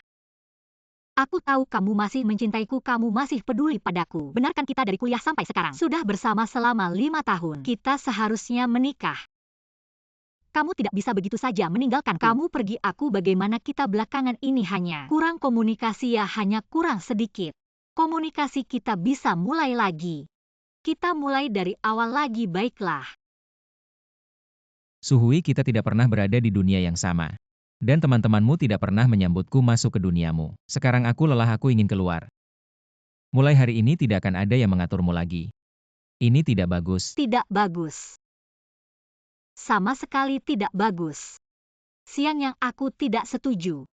[SPEAKER 2] Aku tahu kamu masih mencintaiku, kamu masih peduli padaku. Benar kan kita dari kuliah sampai sekarang sudah bersama selama 5 tahun. Kita seharusnya menikah. Kamu tidak bisa begitu saja meninggalkan kamu pergi. Aku bagaimana kita belakangan ini hanya kurang komunikasi, ya hanya kurang sedikit. Komunikasi kita bisa mulai lagi. Kita mulai dari awal lagi, baiklah.
[SPEAKER 1] Suhui, kita tidak pernah berada di dunia yang sama. Dan teman-temanmu tidak pernah menyambutku masuk ke duniamu. Sekarang aku lelah, aku ingin keluar. Mulai hari ini tidak akan ada yang mengaturmu lagi. Ini tidak bagus.
[SPEAKER 2] Tidak bagus. Sama sekali tidak bagus. Siang yang, aku tidak setuju.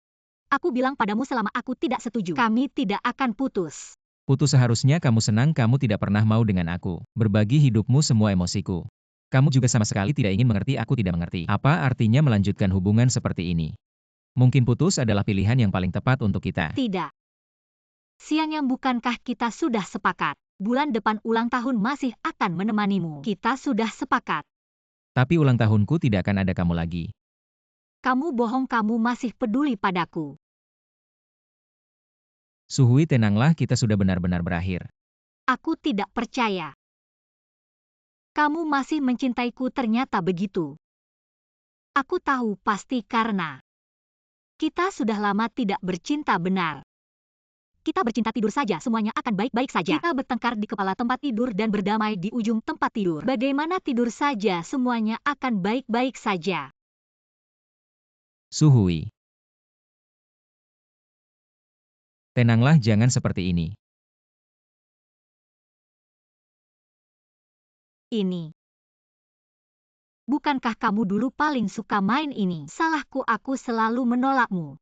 [SPEAKER 2] Aku bilang padamu selama aku tidak setuju, kami tidak akan putus.
[SPEAKER 1] Putus seharusnya kamu senang, kamu tidak pernah mau dengan aku. Berbagi hidupmu, semua emosiku. Kamu juga sama sekali tidak ingin mengerti, aku tidak mengerti. Apa artinya melanjutkan hubungan seperti ini? Mungkin putus adalah pilihan yang paling tepat untuk kita.
[SPEAKER 2] Tidak. Siang yang, bukankah kita sudah sepakat? Bulan depan ulang tahun masih akan menemanimu. Kita sudah sepakat.
[SPEAKER 1] Tapi ulang tahunku tidak akan ada kamu lagi.
[SPEAKER 2] Kamu bohong, kamu masih peduli padaku.
[SPEAKER 1] Suhui, tenanglah, kita sudah benar-benar berakhir.
[SPEAKER 2] Aku tidak percaya. Kamu masih mencintaiku, ternyata begitu. Aku tahu pasti karena kita sudah lama tidak bercinta benar. Kita bercinta tidur saja, semuanya akan baik-baik saja. Kita bertengkar di kepala tempat tidur dan berdamai di ujung tempat tidur. Bagaimana tidur saja, semuanya akan baik-baik saja.
[SPEAKER 1] Suhui. Tenanglah, jangan seperti ini.
[SPEAKER 2] Ini. Bukankah kamu dulu paling suka main ini? Salahku, aku selalu menolakmu.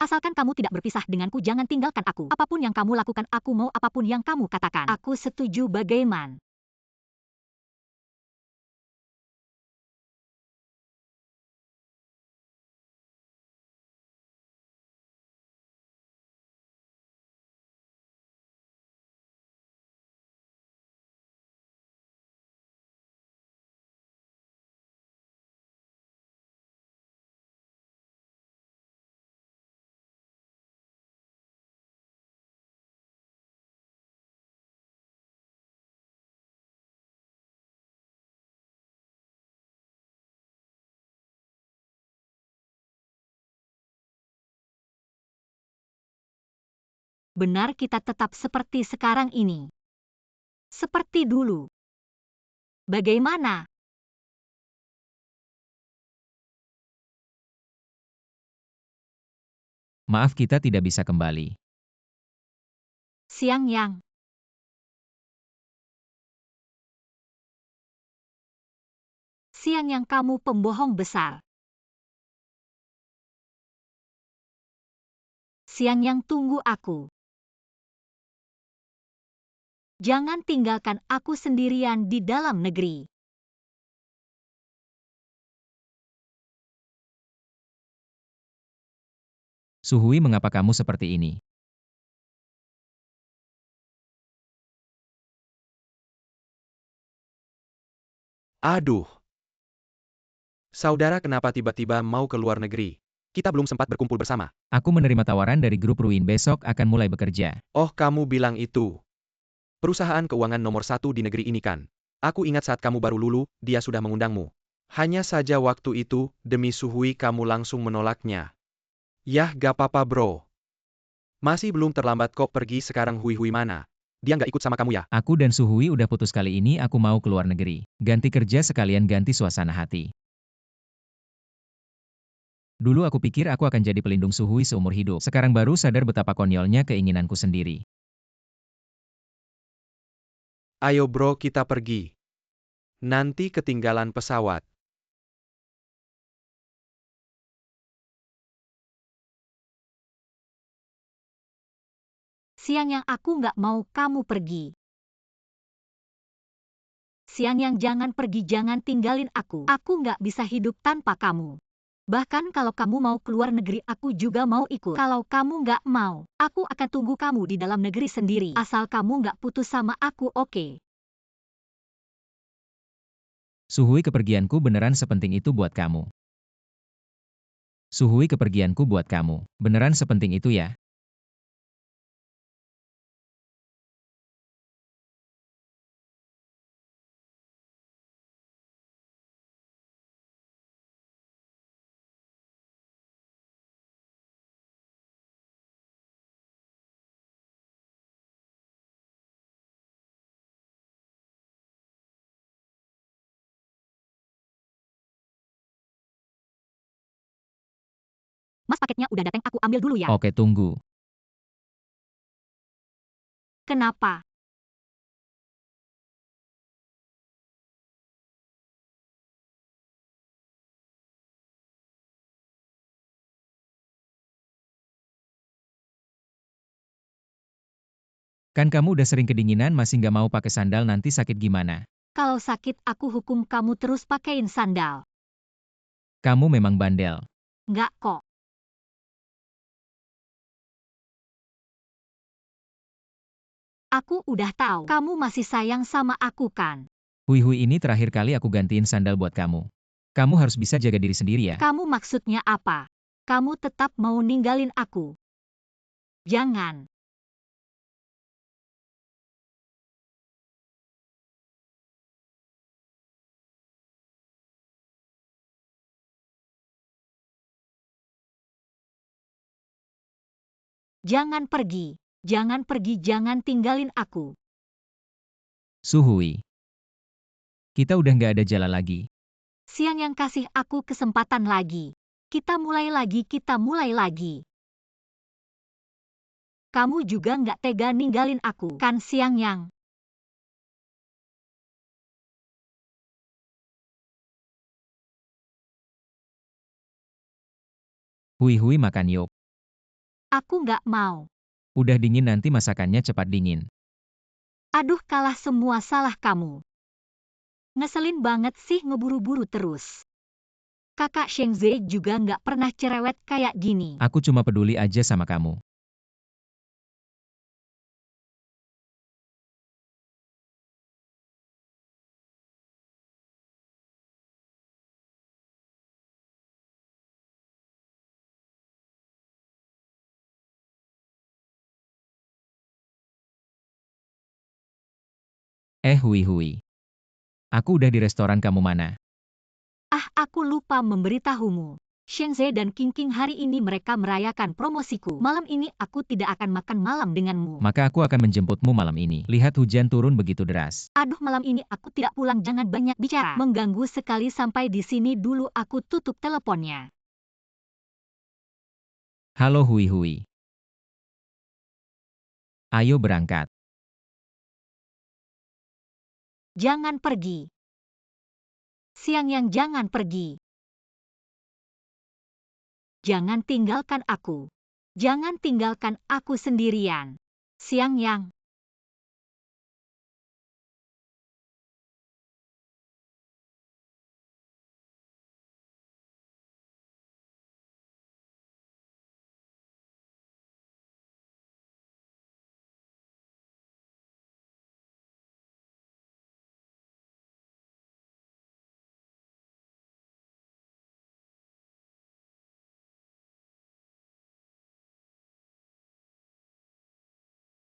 [SPEAKER 2] Asalkan kamu tidak berpisah denganku, jangan tinggalkan aku. Apapun yang kamu lakukan, aku mau. Apapun yang kamu katakan, aku setuju. Bagaimana? Benar, kita tetap seperti sekarang ini. Seperti dulu. Bagaimana?
[SPEAKER 1] Maaf, kita tidak bisa kembali.
[SPEAKER 2] Siang yang. Siang yang, kamu pembohong besar. Siang yang, tunggu aku. Jangan tinggalkan aku sendirian di dalam negeri.
[SPEAKER 1] Suhui, mengapa kamu seperti ini?
[SPEAKER 3] Aduh. Saudara, kenapa tiba-tiba mau ke luar negeri? Kita belum sempat berkumpul bersama.
[SPEAKER 1] Aku menerima tawaran dari grup Ruin, besok akan mulai bekerja.
[SPEAKER 3] Oh, kamu bilang itu. Perusahaan keuangan nomor 1 di negeri ini kan? Aku ingat saat kamu baru lulu, dia sudah mengundangmu. Hanya saja waktu itu, demi Suhui kamu langsung menolaknya. Yah, gak apa-apa bro. Masih belum terlambat kok pergi sekarang. Hui mana? Dia nggak ikut sama kamu ya?
[SPEAKER 1] Aku dan Suhui udah putus kali ini aku mau keluar negeri. Ganti kerja sekalian ganti suasana hati. Dulu aku pikir aku akan jadi pelindung Suhui seumur hidup. Sekarang baru sadar betapa konyolnya keinginanku sendiri.
[SPEAKER 3] Ayo bro, kita pergi. Nanti ketinggalan pesawat.
[SPEAKER 2] Siang yang aku nggak mau kamu pergi. Siang yang jangan pergi, jangan tinggalin aku. Aku nggak bisa hidup tanpa kamu. Bahkan kalau kamu mau keluar negeri, aku juga mau ikut. Kalau kamu nggak mau, aku akan tunggu kamu di dalam negeri sendiri. Asal kamu nggak putus sama aku, oke?
[SPEAKER 1] Suhui, kepergianku beneran sepenting itu buat kamu. Suhui, kepergianku buat kamu. Beneran sepenting itu ya?
[SPEAKER 2] Mas, paketnya udah datang, aku ambil dulu ya.
[SPEAKER 1] Oke, tunggu.
[SPEAKER 2] Kenapa?
[SPEAKER 1] Kan kamu udah sering kedinginan masih nggak mau pakai sandal, nanti sakit gimana?
[SPEAKER 2] Kalau sakit, aku hukum kamu terus pakein sandal.
[SPEAKER 1] Kamu memang bandel.
[SPEAKER 2] Nggak kok. Aku udah tahu, kamu masih sayang sama aku kan?
[SPEAKER 1] Hui, ini terakhir kali aku gantiin sandal buat kamu. Kamu harus bisa jaga diri sendiri ya.
[SPEAKER 2] Kamu maksudnya apa? Kamu tetap mau ninggalin aku? Jangan. Jangan pergi. Jangan pergi, jangan tinggalin aku.
[SPEAKER 1] Suhui. Kita udah nggak ada jalan lagi.
[SPEAKER 2] Siang yang kasih aku kesempatan lagi. Kita mulai lagi, kita mulai lagi. Kamu juga nggak tega ninggalin aku, kan Siang Yang?
[SPEAKER 1] Hui, makan yuk.
[SPEAKER 2] Aku nggak mau.
[SPEAKER 1] Udah dingin, nanti masakannya cepat dingin.
[SPEAKER 2] Aduh, kalah semua, salah kamu. Ngeselin banget sih ngeburu-buru terus. Kakak Shengze juga nggak pernah cerewet kayak gini.
[SPEAKER 1] Aku cuma peduli aja sama kamu. Hui. Aku udah di restoran, kamu mana?
[SPEAKER 2] Ah, aku lupa memberitahumu. Shengze dan King hari ini mereka merayakan promosiku. Malam ini aku tidak akan makan malam denganmu.
[SPEAKER 1] Maka aku akan menjemputmu malam ini. Lihat hujan turun begitu deras.
[SPEAKER 2] Aduh, malam ini aku tidak pulang, jangan banyak bicara. Mengganggu sekali, sampai di sini dulu, aku tutup teleponnya.
[SPEAKER 1] Halo Hui. Ayo berangkat.
[SPEAKER 2] Jangan pergi. Siang Yang, jangan pergi. Jangan tinggalkan aku. Jangan tinggalkan aku sendirian. Siang Yang.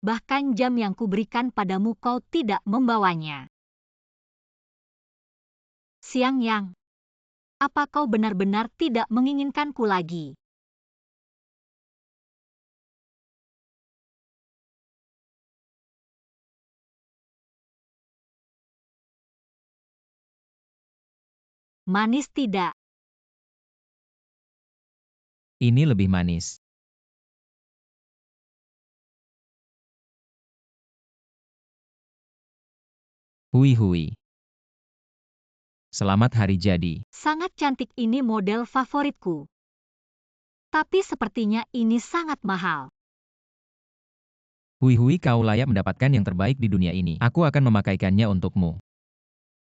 [SPEAKER 2] Bahkan jam yang kuberikan padamu kau tidak membawanya. Siang Yang. Apa kau benar-benar tidak menginginkanku lagi? Manis tidak.
[SPEAKER 1] Ini lebih manis. Hui. Selamat hari jadi.
[SPEAKER 2] Sangat cantik, ini model favoritku. Tapi sepertinya ini sangat mahal.
[SPEAKER 1] Hui, kau layak mendapatkan yang terbaik di dunia ini. Aku akan memakaikannya untukmu.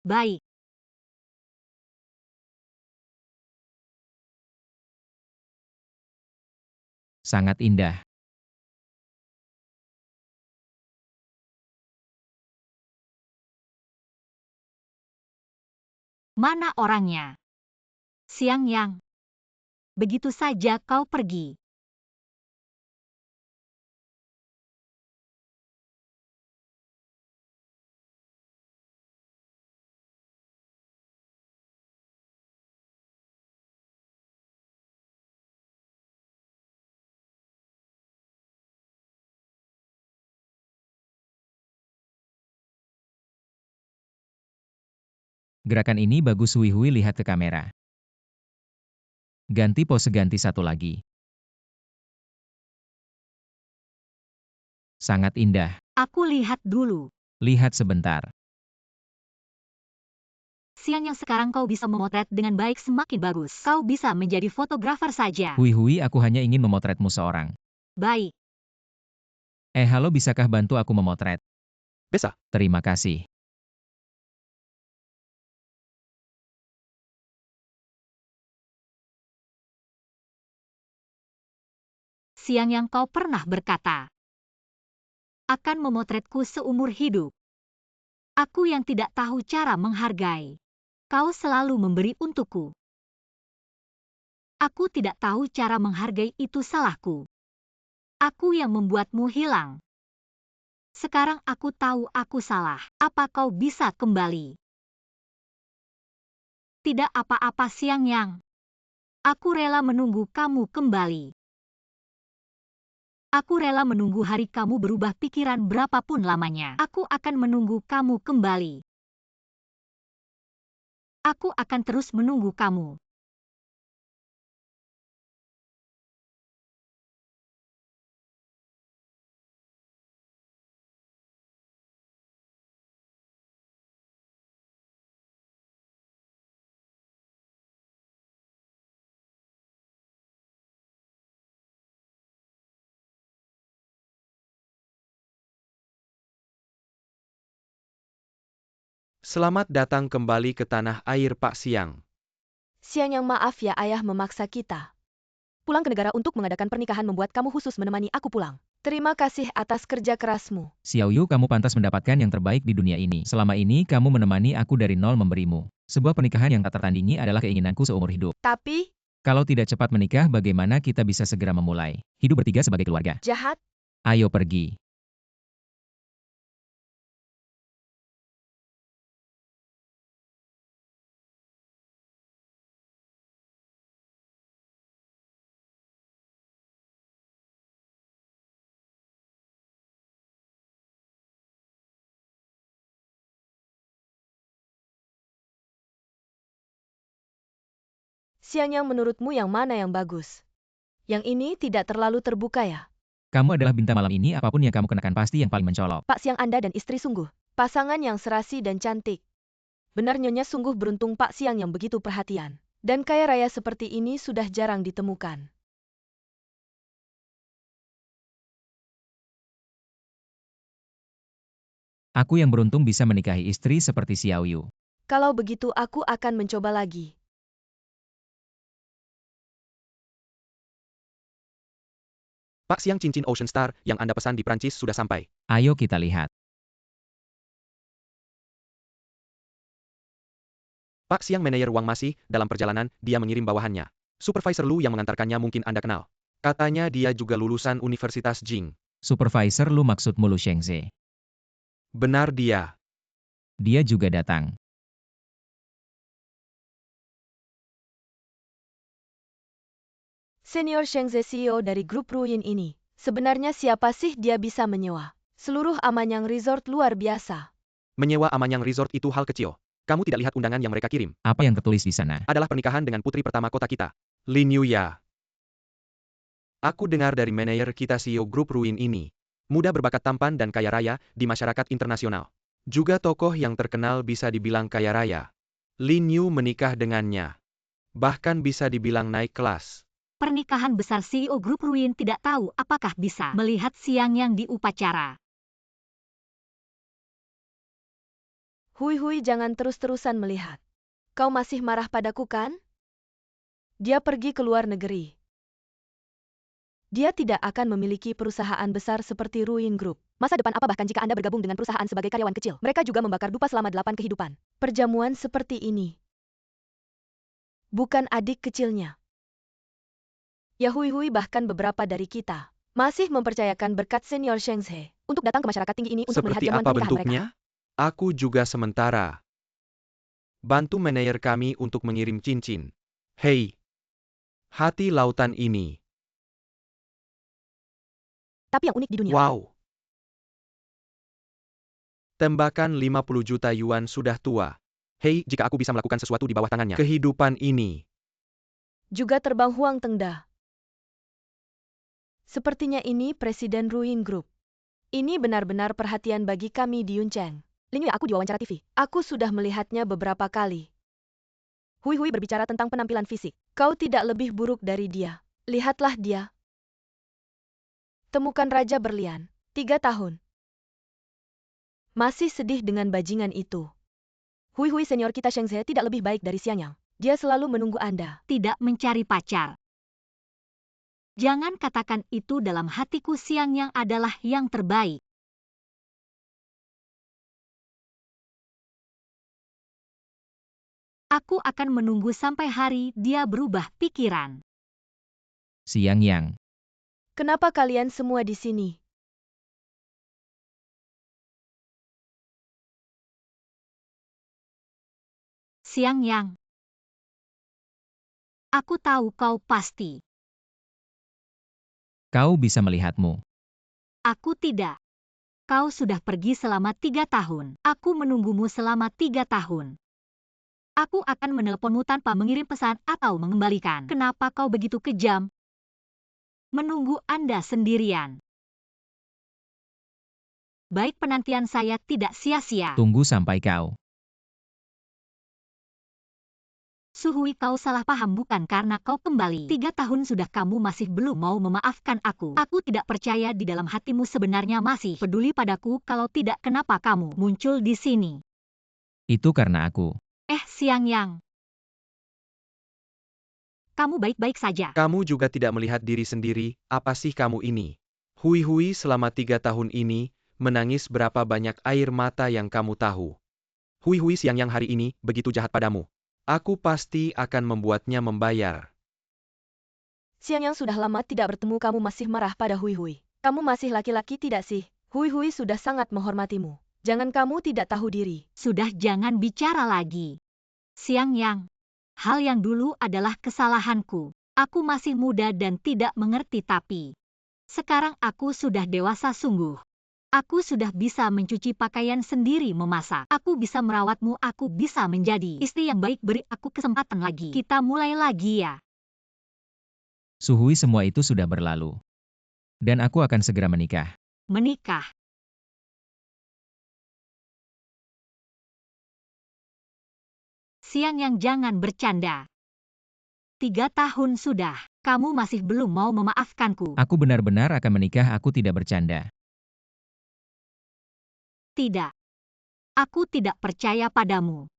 [SPEAKER 2] Baik.
[SPEAKER 1] Sangat indah.
[SPEAKER 2] Mana orangnya? Xiang Yang. Begitu saja kau pergi.
[SPEAKER 1] Gerakan ini bagus. Hui, lihat ke kamera. Ganti pose, ganti satu lagi. Sangat indah.
[SPEAKER 2] Aku lihat dulu.
[SPEAKER 1] Lihat sebentar.
[SPEAKER 2] Xiang Yang, sekarang kau bisa memotret dengan baik, semakin bagus. Kau bisa menjadi fotografer saja.
[SPEAKER 1] Hui, aku hanya ingin memotretmu seorang.
[SPEAKER 2] Baik.
[SPEAKER 1] Halo, bisakah bantu aku memotret?
[SPEAKER 3] Bisa.
[SPEAKER 1] Terima kasih.
[SPEAKER 2] Xiang Yang, kau pernah berkata akan memotretku seumur hidup. Aku yang tidak tahu cara menghargai. Kau selalu memberi untukku. Aku tidak tahu cara menghargai, itu salahku. Aku yang membuatmu hilang. Sekarang aku tahu aku salah. Apa kau bisa kembali? Tidak apa-apa, Xiang Yang. Aku rela menunggu kamu kembali. Aku rela menunggu hari kamu berubah pikiran berapapun lamanya. Aku akan menunggu kamu kembali. Aku akan terus menunggu kamu.
[SPEAKER 3] Selamat datang kembali ke tanah air Pak Siang.
[SPEAKER 4] Xiang Yang, maaf ya ayah memaksa kita pulang ke negara untuk mengadakan pernikahan, membuat kamu khusus menemani aku pulang. Terima kasih atas kerja kerasmu.
[SPEAKER 1] Xiaoyu, kamu pantas mendapatkan yang terbaik di dunia ini. Selama ini kamu menemani aku dari nol, memberimu sebuah pernikahan yang tak tertandingi adalah keinginanku seumur hidup.
[SPEAKER 4] Tapi,
[SPEAKER 1] Kalau tidak cepat menikah, bagaimana kita bisa segera memulai hidup bertiga sebagai keluarga?
[SPEAKER 4] jahat.
[SPEAKER 1] Ayo pergi.
[SPEAKER 4] Xiang Yang, menurutmu yang mana yang bagus? Yang ini tidak terlalu terbuka ya?
[SPEAKER 1] Kamu adalah bintang malam ini, apapun yang kamu kenakan pasti yang paling mencolok.
[SPEAKER 4] Pak Siang, Anda dan istri sungguh pasangan yang serasi dan cantik. Benar, Nyonya sungguh beruntung. Pak Siang yang begitu perhatian dan kaya raya seperti ini sudah jarang ditemukan.
[SPEAKER 1] Aku yang beruntung bisa menikahi istri seperti Xiaoyu.
[SPEAKER 4] Kalau begitu aku akan mencoba lagi.
[SPEAKER 3] Pak Siang, cincin Ocean Star yang Anda pesan di Prancis sudah sampai.
[SPEAKER 1] Ayo kita lihat.
[SPEAKER 3] Pak Siang, manajer Wang masih dalam perjalanan, dia mengirim bawahannya. Supervisor Lu yang mengantarkannya mungkin Anda kenal. Katanya dia juga lulusan Universitas Jing.
[SPEAKER 1] Supervisor Lu, maksudmu Lu Shengze.
[SPEAKER 3] Benar dia.
[SPEAKER 1] Dia juga datang.
[SPEAKER 4] Senior Shengze, CEO dari grup Ruyin ini. Sebenarnya siapa sih dia bisa menyewa seluruh Amanyang Resort? Luar biasa.
[SPEAKER 3] Menyewa Amanyang Resort itu hal kecil. Kamu tidak lihat undangan yang mereka kirim.
[SPEAKER 1] Apa yang tertulis di sana?
[SPEAKER 3] Adalah pernikahan dengan putri pertama kota kita, Lin Yuya. Aku dengar dari manajer kita CEO grup Ruin ini. Muda berbakat tampan dan kaya raya di masyarakat internasional. Juga tokoh yang terkenal bisa dibilang kaya raya. Lin Yu menikah dengannya. Bahkan bisa dibilang naik kelas.
[SPEAKER 2] Pernikahan besar CEO Grup Ruin tidak tahu apakah bisa melihat Xiang Yang di upacara.
[SPEAKER 4] Hui, jangan terus-terusan melihat. Kau masih marah padaku kan? Dia pergi ke luar negeri. Dia tidak akan memiliki perusahaan besar seperti Ruin Group. Masa depan apa bahkan jika Anda bergabung dengan perusahaan sebagai karyawan kecil? Mereka juga membakar dupa selama 8 kehidupan. Perjamuan seperti ini. Bukan adik kecilnya. Ya Hui bahkan beberapa dari kita masih mempercayakan berkat senior Shengze untuk datang ke masyarakat tinggi ini untuk melihat
[SPEAKER 3] Seperti
[SPEAKER 4] jamuan
[SPEAKER 3] apa
[SPEAKER 4] pernikahan
[SPEAKER 3] bentuknya?
[SPEAKER 4] mereka.
[SPEAKER 3] Aku juga sementara. Bantu manajer kami untuk mengirim cincin. Hei, hati lautan ini.
[SPEAKER 4] Tapi yang unik di dunia.
[SPEAKER 3] Wow. Tembakan 50 juta yuan sudah tua. Hei, jika aku bisa melakukan sesuatu di bawah tangannya. Kehidupan ini.
[SPEAKER 4] Juga terbang Huang Tengda. Sepertinya ini Presiden Ruin Group. Ini benar-benar perhatian bagi kami di Yuncheng. Lin Yu, aku diwawancara TV. Aku sudah melihatnya beberapa kali. Hui berbicara tentang penampilan fisik. Kau tidak lebih buruk dari dia. Lihatlah dia. Temukan Raja Berlian. 3 tahun. Masih sedih dengan bajingan itu. Hui senior kita Shengze tidak lebih baik dari Xiang Yang. Dia selalu menunggu Anda.
[SPEAKER 2] Tidak mencari pacar. Jangan katakan itu dalam hatiku. Xiang Yang adalah yang terbaik. Aku akan menunggu sampai hari dia berubah pikiran.
[SPEAKER 1] Xiang Yang.
[SPEAKER 4] Kenapa kalian semua di sini?
[SPEAKER 2] Xiang Yang. Aku tahu kau pasti.
[SPEAKER 1] Kau bisa melihatmu.
[SPEAKER 2] Aku tidak. Kau sudah pergi selama 3 tahun. Aku menunggumu selama 3 tahun. Aku akan menelponmu tanpa mengirim pesan atau mengembalikan. Kenapa kau begitu kejam? Menunggu Anda sendirian. Baik, penantian saya tidak sia-sia.
[SPEAKER 1] Tunggu sampai kau.
[SPEAKER 2] Suhui, kau salah paham bukan karena kau kembali. 3 tahun sudah kamu masih belum mau memaafkan aku. Aku tidak percaya di dalam hatimu sebenarnya masih peduli padaku. Kalau tidak, kenapa kamu muncul di sini?
[SPEAKER 1] Itu karena aku.
[SPEAKER 2] Xiang Yang. Kamu baik-baik saja.
[SPEAKER 3] Kamu juga tidak melihat diri sendiri, apa sih kamu ini? Hui selama 3 tahun ini, menangis berapa banyak air mata yang kamu tahu. Hui Xiang Yang hari ini, begitu jahat padamu. Aku pasti akan membuatnya membayar.
[SPEAKER 4] Xiang Yang sudah lama tidak bertemu, kamu masih marah pada Hui. Kamu masih laki-laki tidak sih? Hui sudah sangat menghormatimu. Jangan kamu tidak tahu diri.
[SPEAKER 2] Sudah, jangan bicara lagi. Xiang Yang. Hal yang dulu adalah kesalahanku. Aku masih muda dan tidak mengerti, tapi sekarang aku sudah dewasa sungguh. Aku sudah bisa mencuci pakaian sendiri, memasak. Aku bisa merawatmu, aku bisa menjadi istri yang baik. Beri aku kesempatan lagi. Kita mulai lagi ya.
[SPEAKER 1] Suhui, semua itu sudah berlalu. Dan aku akan segera menikah.
[SPEAKER 2] Menikah. Xiang Yang, jangan bercanda. 3 tahun sudah, kamu masih belum mau memaafkanku.
[SPEAKER 1] Aku benar-benar akan menikah, aku tidak bercanda.
[SPEAKER 2] Tidak. Aku tidak percaya padamu.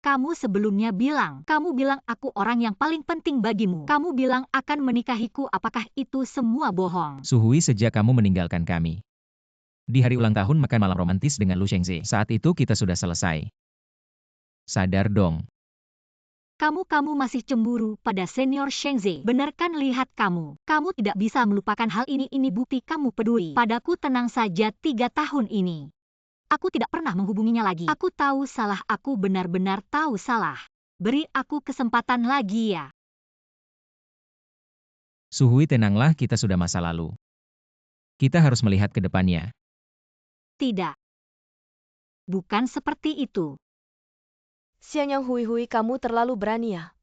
[SPEAKER 2] Kamu sebelumnya bilang, aku orang yang paling penting bagimu. Kamu bilang akan menikahiku, apakah itu semua bohong?
[SPEAKER 1] Suhui, sejak kamu meninggalkan kami. Di hari ulang tahun makan malam romantis dengan Lu Shengze, saat itu kita sudah selesai. Sadar dong.
[SPEAKER 2] Kamu masih cemburu pada senior Shengze. Benar kan? Lihat kamu. Kamu tidak bisa melupakan hal ini. Ini bukti kamu peduli padaku. Tenang saja, 3 tahun ini. Aku tidak pernah menghubunginya lagi. Aku tahu salah, aku benar-benar tahu salah. Beri aku kesempatan lagi ya.
[SPEAKER 1] Suhui, tenanglah, kita sudah masa lalu. Kita harus melihat ke depannya.
[SPEAKER 2] Tidak. Bukan seperti itu.
[SPEAKER 4] Siang Yang Hui, kamu terlalu berani ya.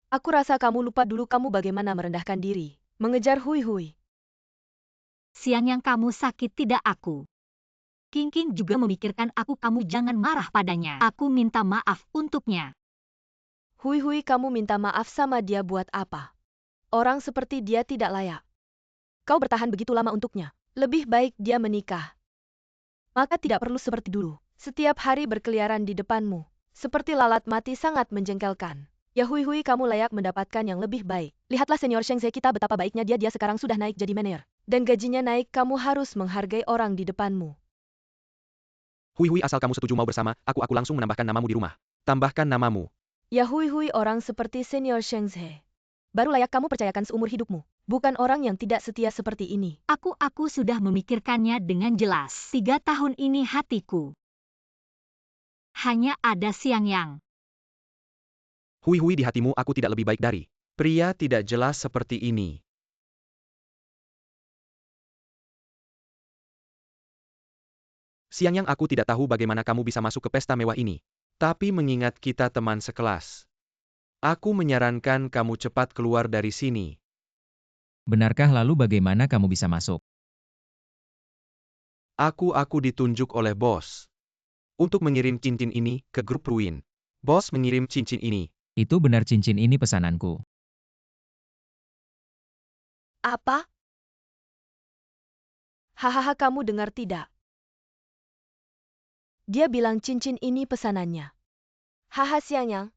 [SPEAKER 4] Aku rasa kamu lupa dulu kamu bagaimana merendahkan diri, mengejar Hui.
[SPEAKER 2] Siang yang kamu sakit tidak aku. King juga memikirkan kamu jangan marah padanya. Aku minta maaf untuknya.
[SPEAKER 4] Hui, kamu minta maaf sama dia buat apa? Orang seperti dia tidak layak. Kau bertahan begitu lama untuknya. Lebih baik dia menikah. Maka tidak perlu seperti dulu. Setiap hari berkeliaran di depanmu. Seperti lalat mati sangat menjengkelkan. Ya Hui, kamu layak mendapatkan yang lebih baik. Lihatlah senior Shengze kita betapa baiknya dia sekarang sudah naik jadi manajer. Dan gajinya naik, kamu harus menghargai orang di depanmu.
[SPEAKER 3] Hui, asal kamu setuju mau bersama, aku langsung menambahkan namamu di rumah. Tambahkan namamu.
[SPEAKER 4] Ya Hui, orang seperti senior Shengze. Baru layak kamu percayakan seumur hidupmu. Bukan orang yang tidak setia seperti ini.
[SPEAKER 2] Aku sudah memikirkannya dengan jelas. 3 tahun ini hatiku hanya ada Siang Yang.
[SPEAKER 3] Hui, di hatimu aku tidak lebih baik dari pria tidak jelas seperti ini. Siang Yang, aku tidak tahu bagaimana kamu bisa masuk ke pesta mewah ini. Tapi mengingat kita teman sekelas, aku menyarankan kamu cepat keluar dari sini.
[SPEAKER 1] Benarkah lalu bagaimana kamu bisa masuk?
[SPEAKER 3] Aku ditunjuk oleh bos untuk mengirim cincin ini ke grup Ruin. Bos mengirim cincin ini.
[SPEAKER 1] Itu benar cincin ini pesananku.
[SPEAKER 4] Apa? Hahaha, kamu dengar tidak? Dia bilang cincin ini pesanannya. Haha, Siang Yang.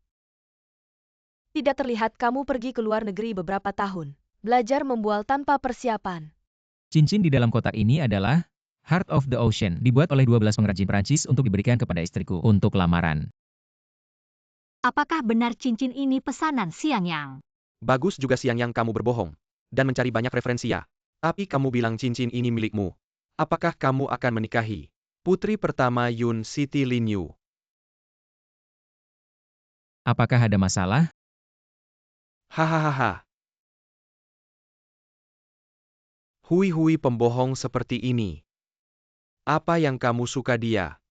[SPEAKER 4] Tidak terlihat kamu pergi ke luar negeri beberapa tahun. Belajar membual tanpa persiapan.
[SPEAKER 1] Cincin di dalam kotak ini adalah Heart of the Ocean, dibuat oleh 12 pengrajin Prancis untuk diberikan kepada istriku untuk lamaran.
[SPEAKER 2] Apakah benar cincin ini pesanan Siang Yang?
[SPEAKER 3] Bagus juga Siang Yang, kamu berbohong dan mencari banyak referensi ya. Tapi kamu bilang cincin ini milikmu. Apakah kamu akan menikahi putri pertama Yun Siti Lin Yu?
[SPEAKER 1] Apakah ada masalah?
[SPEAKER 3] Hahaha. Hui pembohong seperti ini. Apa yang kamu suka dia?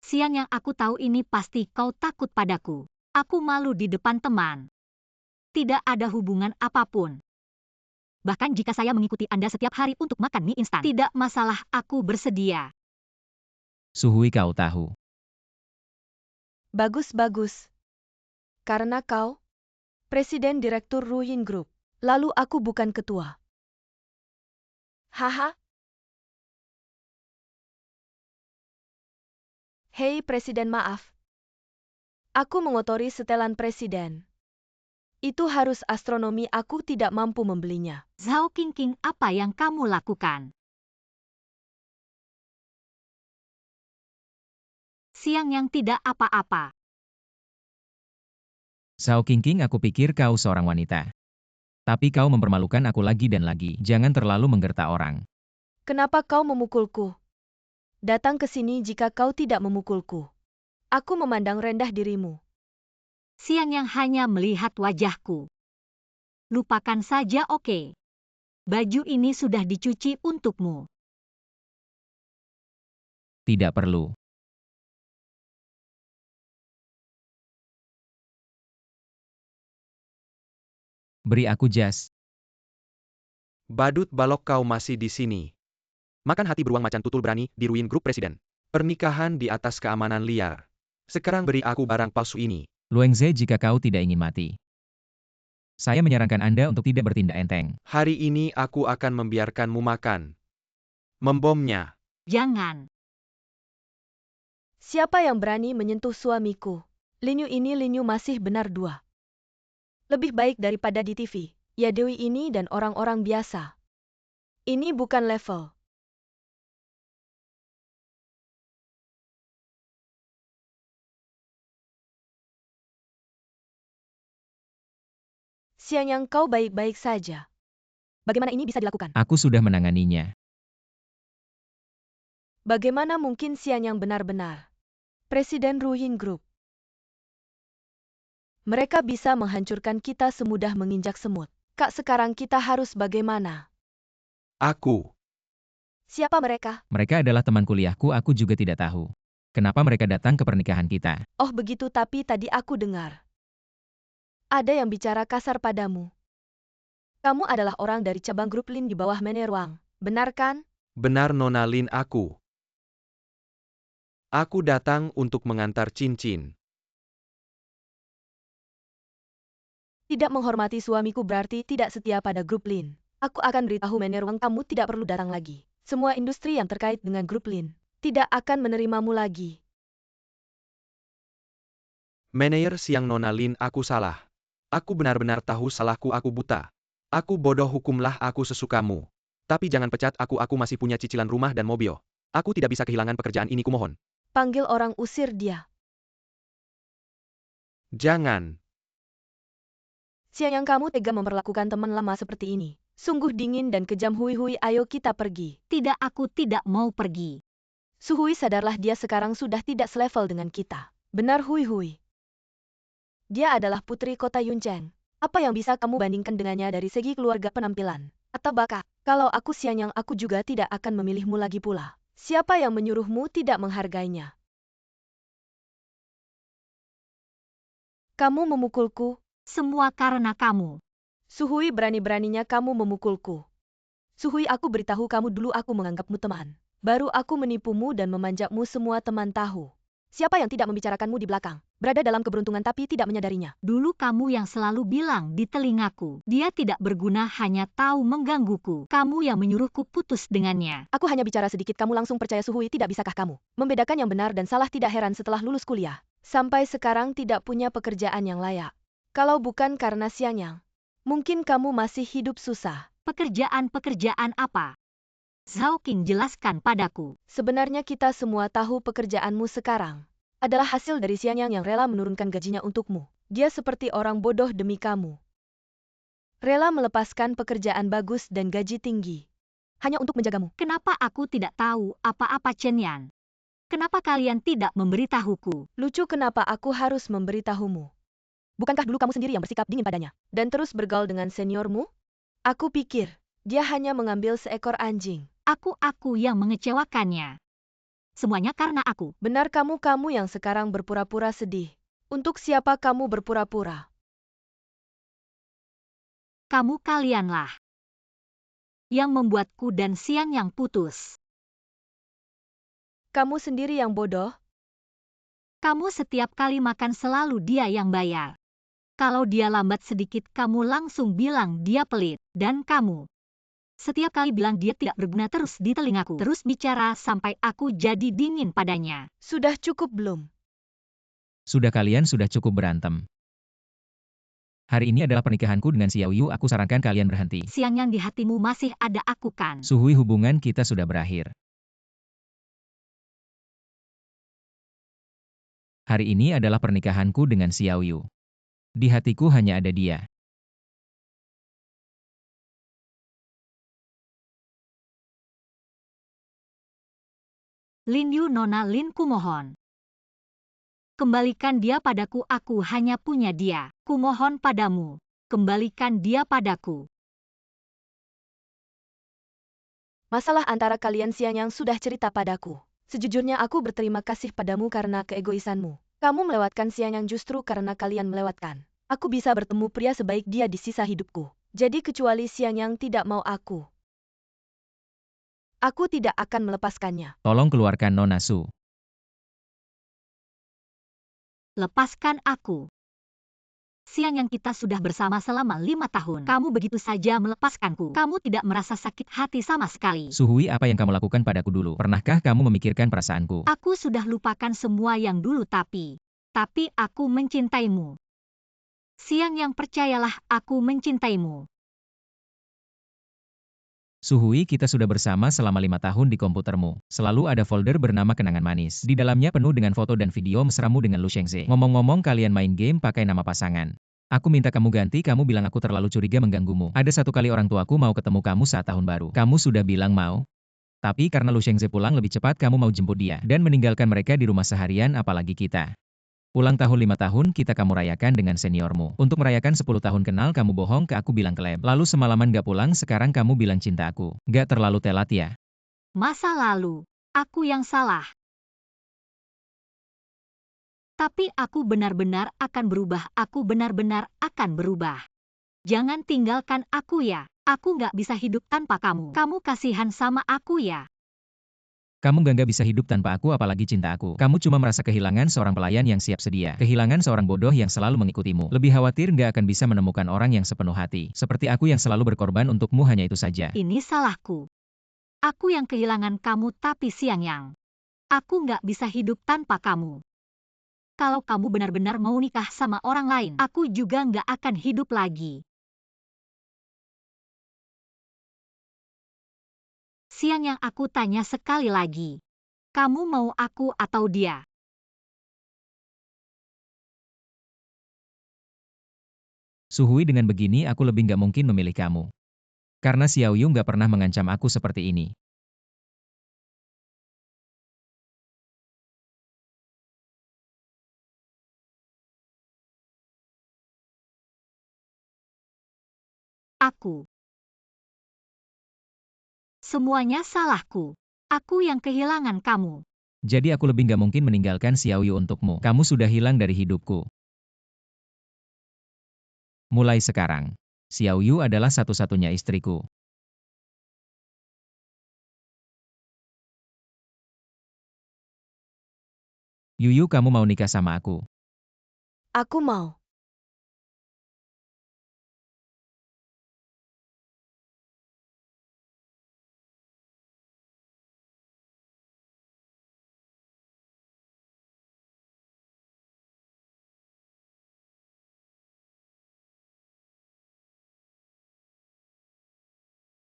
[SPEAKER 2] Siang Yang, aku tahu ini pasti kau takut padaku. Aku malu di depan teman. Tidak ada hubungan apapun. Bahkan jika saya mengikuti Anda setiap hari untuk makan mie instan, tidak masalah, aku bersedia.
[SPEAKER 1] Suhui kau tahu.
[SPEAKER 4] Bagus. Karena kau Presiden Direktur Ruin Group. Lalu aku bukan ketua. Haha. Hei Presiden, maaf. Aku mengotori setelan Presiden. Itu harus astronomi, aku tidak mampu membelinya.
[SPEAKER 2] Zhao King, apa yang kamu lakukan? Siang Yang, tidak apa-apa.
[SPEAKER 1] Zhao King, aku pikir kau seorang wanita. Tapi kau mempermalukan aku lagi dan lagi. Jangan terlalu menggerta orang.
[SPEAKER 4] Kenapa kau memukulku? Datang ke sini jika kau tidak memukulku. Aku memandang rendah dirimu.
[SPEAKER 2] Siang Yang hanya melihat wajahku. Lupakan saja, oke. Baju ini sudah dicuci untukmu.
[SPEAKER 1] Tidak perlu. Beri aku jas.
[SPEAKER 3] Badut balok, kau masih di sini. Makan hati beruang macan tutul berani di Ruin Group Presiden. Pernikahan di atas keamanan liar. Sekarang beri aku barang palsu ini.
[SPEAKER 1] Luengze, jika kau tidak ingin mati. Saya menyarankan Anda untuk tidak bertindak enteng.
[SPEAKER 3] Hari ini aku akan membiarkanmu makan. Membomnya.
[SPEAKER 2] Jangan.
[SPEAKER 4] Siapa yang berani menyentuh suamiku? Lin Yu masih benar 2. Lebih baik daripada di TV. Ya Dewi ini dan orang-orang biasa. Ini bukan level. Siang Yang, kau baik-baik saja. Bagaimana ini bisa dilakukan?
[SPEAKER 1] Aku sudah menanganinya.
[SPEAKER 4] Bagaimana mungkin Siang Yang benar-benar Presiden Ruin Group? Mereka bisa menghancurkan kita semudah menginjak semut. Kak, sekarang kita harus bagaimana?
[SPEAKER 3] Aku.
[SPEAKER 4] Siapa mereka?
[SPEAKER 1] Mereka adalah teman kuliahku, aku juga tidak tahu. Kenapa mereka datang ke pernikahan kita?
[SPEAKER 4] Oh begitu, tapi tadi aku dengar. Ada yang bicara kasar padamu. Kamu adalah orang dari cabang grup Lin di bawah Manager Wang, benar kan?
[SPEAKER 3] Benar Nona Lin aku. Aku datang untuk mengantar cincin.
[SPEAKER 4] Tidak menghormati suamiku berarti tidak setia pada grup Lin. Aku akan beritahu Manager Wang kamu tidak perlu datang lagi. Semua industri yang terkait dengan grup Lin tidak akan menerimamu lagi.
[SPEAKER 3] Manajer siang Nona Lin aku salah. Aku benar-benar tahu salahku, aku buta. Aku bodoh, hukumlah aku sesukamu. Tapi jangan pecat aku masih punya cicilan rumah dan mobil. Aku tidak bisa kehilangan pekerjaan ini, kumohon.
[SPEAKER 4] Panggil orang, usir dia.
[SPEAKER 3] Jangan.
[SPEAKER 4] Siang yang kamu tega memperlakukan teman lama seperti ini. Sungguh dingin dan kejam. Hui, ayo kita pergi.
[SPEAKER 2] Tidak, aku tidak mau pergi.
[SPEAKER 4] Suhui, sadarlah dia sekarang sudah tidak selevel dengan kita. Benar Hui. Dia adalah putri kota Yuncheng. Apa yang bisa kamu bandingkan dengannya dari segi keluarga, penampilan, atau bakat? Kalau aku Xianyang, aku juga tidak akan memilihmu lagi pula. Siapa yang menyuruhmu tidak menghargainya? Kamu memukulku.
[SPEAKER 2] Semua karena kamu.
[SPEAKER 4] Suhui, berani-beraninya kamu memukulku. Suhui, aku beritahu kamu dulu, aku menganggapmu teman. Baru aku menipumu dan memanjakmu, semua teman tahu. Siapa yang tidak membicarakanmu di belakang? Berada dalam keberuntungan tapi tidak menyadarinya.
[SPEAKER 2] Dulu kamu yang selalu bilang di telingaku, dia tidak berguna, hanya tahu menggangguku. Kamu yang menyuruhku putus dengannya.
[SPEAKER 4] Aku hanya bicara sedikit, kamu langsung percaya. Suhui, tidak bisakah kamu membedakan yang benar dan salah? Tidak heran setelah lulus kuliah, sampai sekarang tidak punya pekerjaan yang layak. Kalau bukan karena Xianyang, mungkin kamu masih hidup susah.
[SPEAKER 2] Pekerjaan apa? Zhao Qing, jelaskan padaku.
[SPEAKER 4] Sebenarnya kita semua tahu pekerjaanmu sekarang adalah hasil dari Xianyang yang rela menurunkan gajinya untukmu. Dia seperti orang bodoh demi kamu. Rela melepaskan pekerjaan bagus dan gaji tinggi hanya untuk menjagamu.
[SPEAKER 2] Kenapa aku tidak tahu apa-apa, Chen Yan? Kenapa kalian tidak memberitahuku?
[SPEAKER 4] Lucu, kenapa aku harus memberitahumu? Bukankah dulu kamu sendiri yang bersikap dingin padanya dan terus bergaul dengan seniormu? Aku pikir dia hanya mengambil seekor anjing.
[SPEAKER 2] Aku yang mengecewakannya. Semuanya karena aku.
[SPEAKER 4] Benar, kamu yang sekarang berpura-pura sedih. Untuk siapa kamu berpura-pura?
[SPEAKER 2] Kalianlah yang membuatku dan Xianyang putus.
[SPEAKER 4] Kamu sendiri yang bodoh.
[SPEAKER 2] Kamu setiap kali makan selalu dia yang bayar. Kalau dia lambat sedikit, kamu langsung bilang dia pelit. Dan kamu setiap kali bilang dia tidak berguna terus di telingaku. Terus bicara sampai aku jadi dingin padanya.
[SPEAKER 4] Sudah cukup belum?
[SPEAKER 1] Sudah, kalian sudah cukup berantem. Hari ini adalah pernikahanku dengan Xiao Yu, aku sarankan kalian berhenti.
[SPEAKER 2] Xianyang, di hatimu masih ada aku kan?
[SPEAKER 1] Suhui, hubungan kita sudah berakhir. Hari ini adalah pernikahanku dengan Xiao Yu. Di hatiku hanya ada dia.
[SPEAKER 2] Lin Yu, Nona Lin, kumohon. Kembalikan dia padaku, aku hanya punya dia. Kumohon padamu, kembalikan dia padaku.
[SPEAKER 4] Masalah antara kalian Xianyang sudah cerita padaku. Sejujurnya aku berterima kasih padamu karena keegoisanmu. Kamu melewatkan Xianyang justru karena kalian melewatkan. Aku bisa bertemu pria sebaik dia di sisa hidupku. Jadi kecuali Xianyang tidak mau aku tidak akan melepaskannya.
[SPEAKER 1] Tolong keluarkan Nona Su.
[SPEAKER 2] Lepaskan aku. Xianyang, kita sudah bersama selama 5 tahun. Kamu begitu saja melepaskanku. Kamu tidak merasa sakit hati sama sekali.
[SPEAKER 1] Suhui, apa yang kamu lakukan padaku dulu? Pernahkah kamu memikirkan perasaanku?
[SPEAKER 2] Aku sudah lupakan semua yang dulu, tapi aku mencintaimu. Xianyang, percayalah, aku mencintaimu.
[SPEAKER 1] Suhui, kita sudah bersama selama 5 tahun di komputermu. Selalu ada folder bernama kenangan manis. Di dalamnya penuh dengan foto dan video mesramu dengan Lu Shengze. Ngomong-ngomong, kalian main game pakai nama pasangan. Aku minta kamu ganti, kamu bilang aku terlalu curiga mengganggumu. Ada satu kali orang tuaku mau ketemu kamu saat tahun baru. Kamu sudah bilang mau. Tapi karena Lu Shengze pulang lebih cepat, kamu mau jemput dia. Dan meninggalkan mereka di rumah seharian, apalagi kita. Ulang tahun 5 tahun kita kamu rayakan dengan seniormu. Untuk merayakan 10 tahun kenal kamu bohong ke aku bilang ke lab. Lalu semalaman gak pulang, sekarang kamu bilang cinta aku. Gak terlalu telat ya?
[SPEAKER 2] Masa lalu, aku yang salah. Tapi aku benar-benar akan berubah. Aku benar-benar akan berubah. Jangan tinggalkan aku ya. Aku nggak bisa hidup tanpa kamu. Kamu kasihan sama aku ya.
[SPEAKER 1] Kamu nggak bisa hidup tanpa aku apalagi cinta aku. Kamu cuma merasa kehilangan seorang pelayan yang siap sedia. Kehilangan seorang bodoh yang selalu mengikutimu. Lebih khawatir nggak akan bisa menemukan orang yang sepenuh hati. Seperti aku yang selalu berkorban untukmu hanya itu saja.
[SPEAKER 2] Ini salahku. Aku yang kehilangan kamu tapi Xiang Yang. Aku nggak bisa hidup tanpa kamu. Kalau kamu benar-benar mau nikah sama orang lain, aku juga nggak akan hidup lagi. Xiang Yang, aku tanya sekali lagi. Kamu mau aku atau dia?
[SPEAKER 1] Suhui, dengan begini aku lebih nggak mungkin memilih kamu. Karena Xiao Yu nggak pernah mengancam aku seperti ini.
[SPEAKER 2] Aku. Semuanya salahku. Aku yang kehilangan kamu.
[SPEAKER 1] Jadi aku lebih nggak mungkin meninggalkan Xiao Yu untukmu. Kamu sudah hilang dari hidupku. Mulai sekarang, Xiao Yu adalah satu-satunya istriku. Yuyu, kamu mau nikah sama aku?
[SPEAKER 4] Aku mau.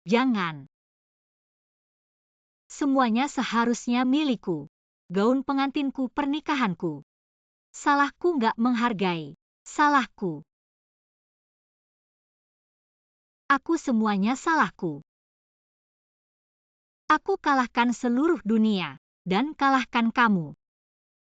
[SPEAKER 2] Jangan. Semuanya seharusnya milikku. Gaun pengantinku, pernikahanku. Salahku nggak menghargai. Salahku. Aku semuanya salahku. Aku kalahkan seluruh dunia. Dan kalahkan kamu.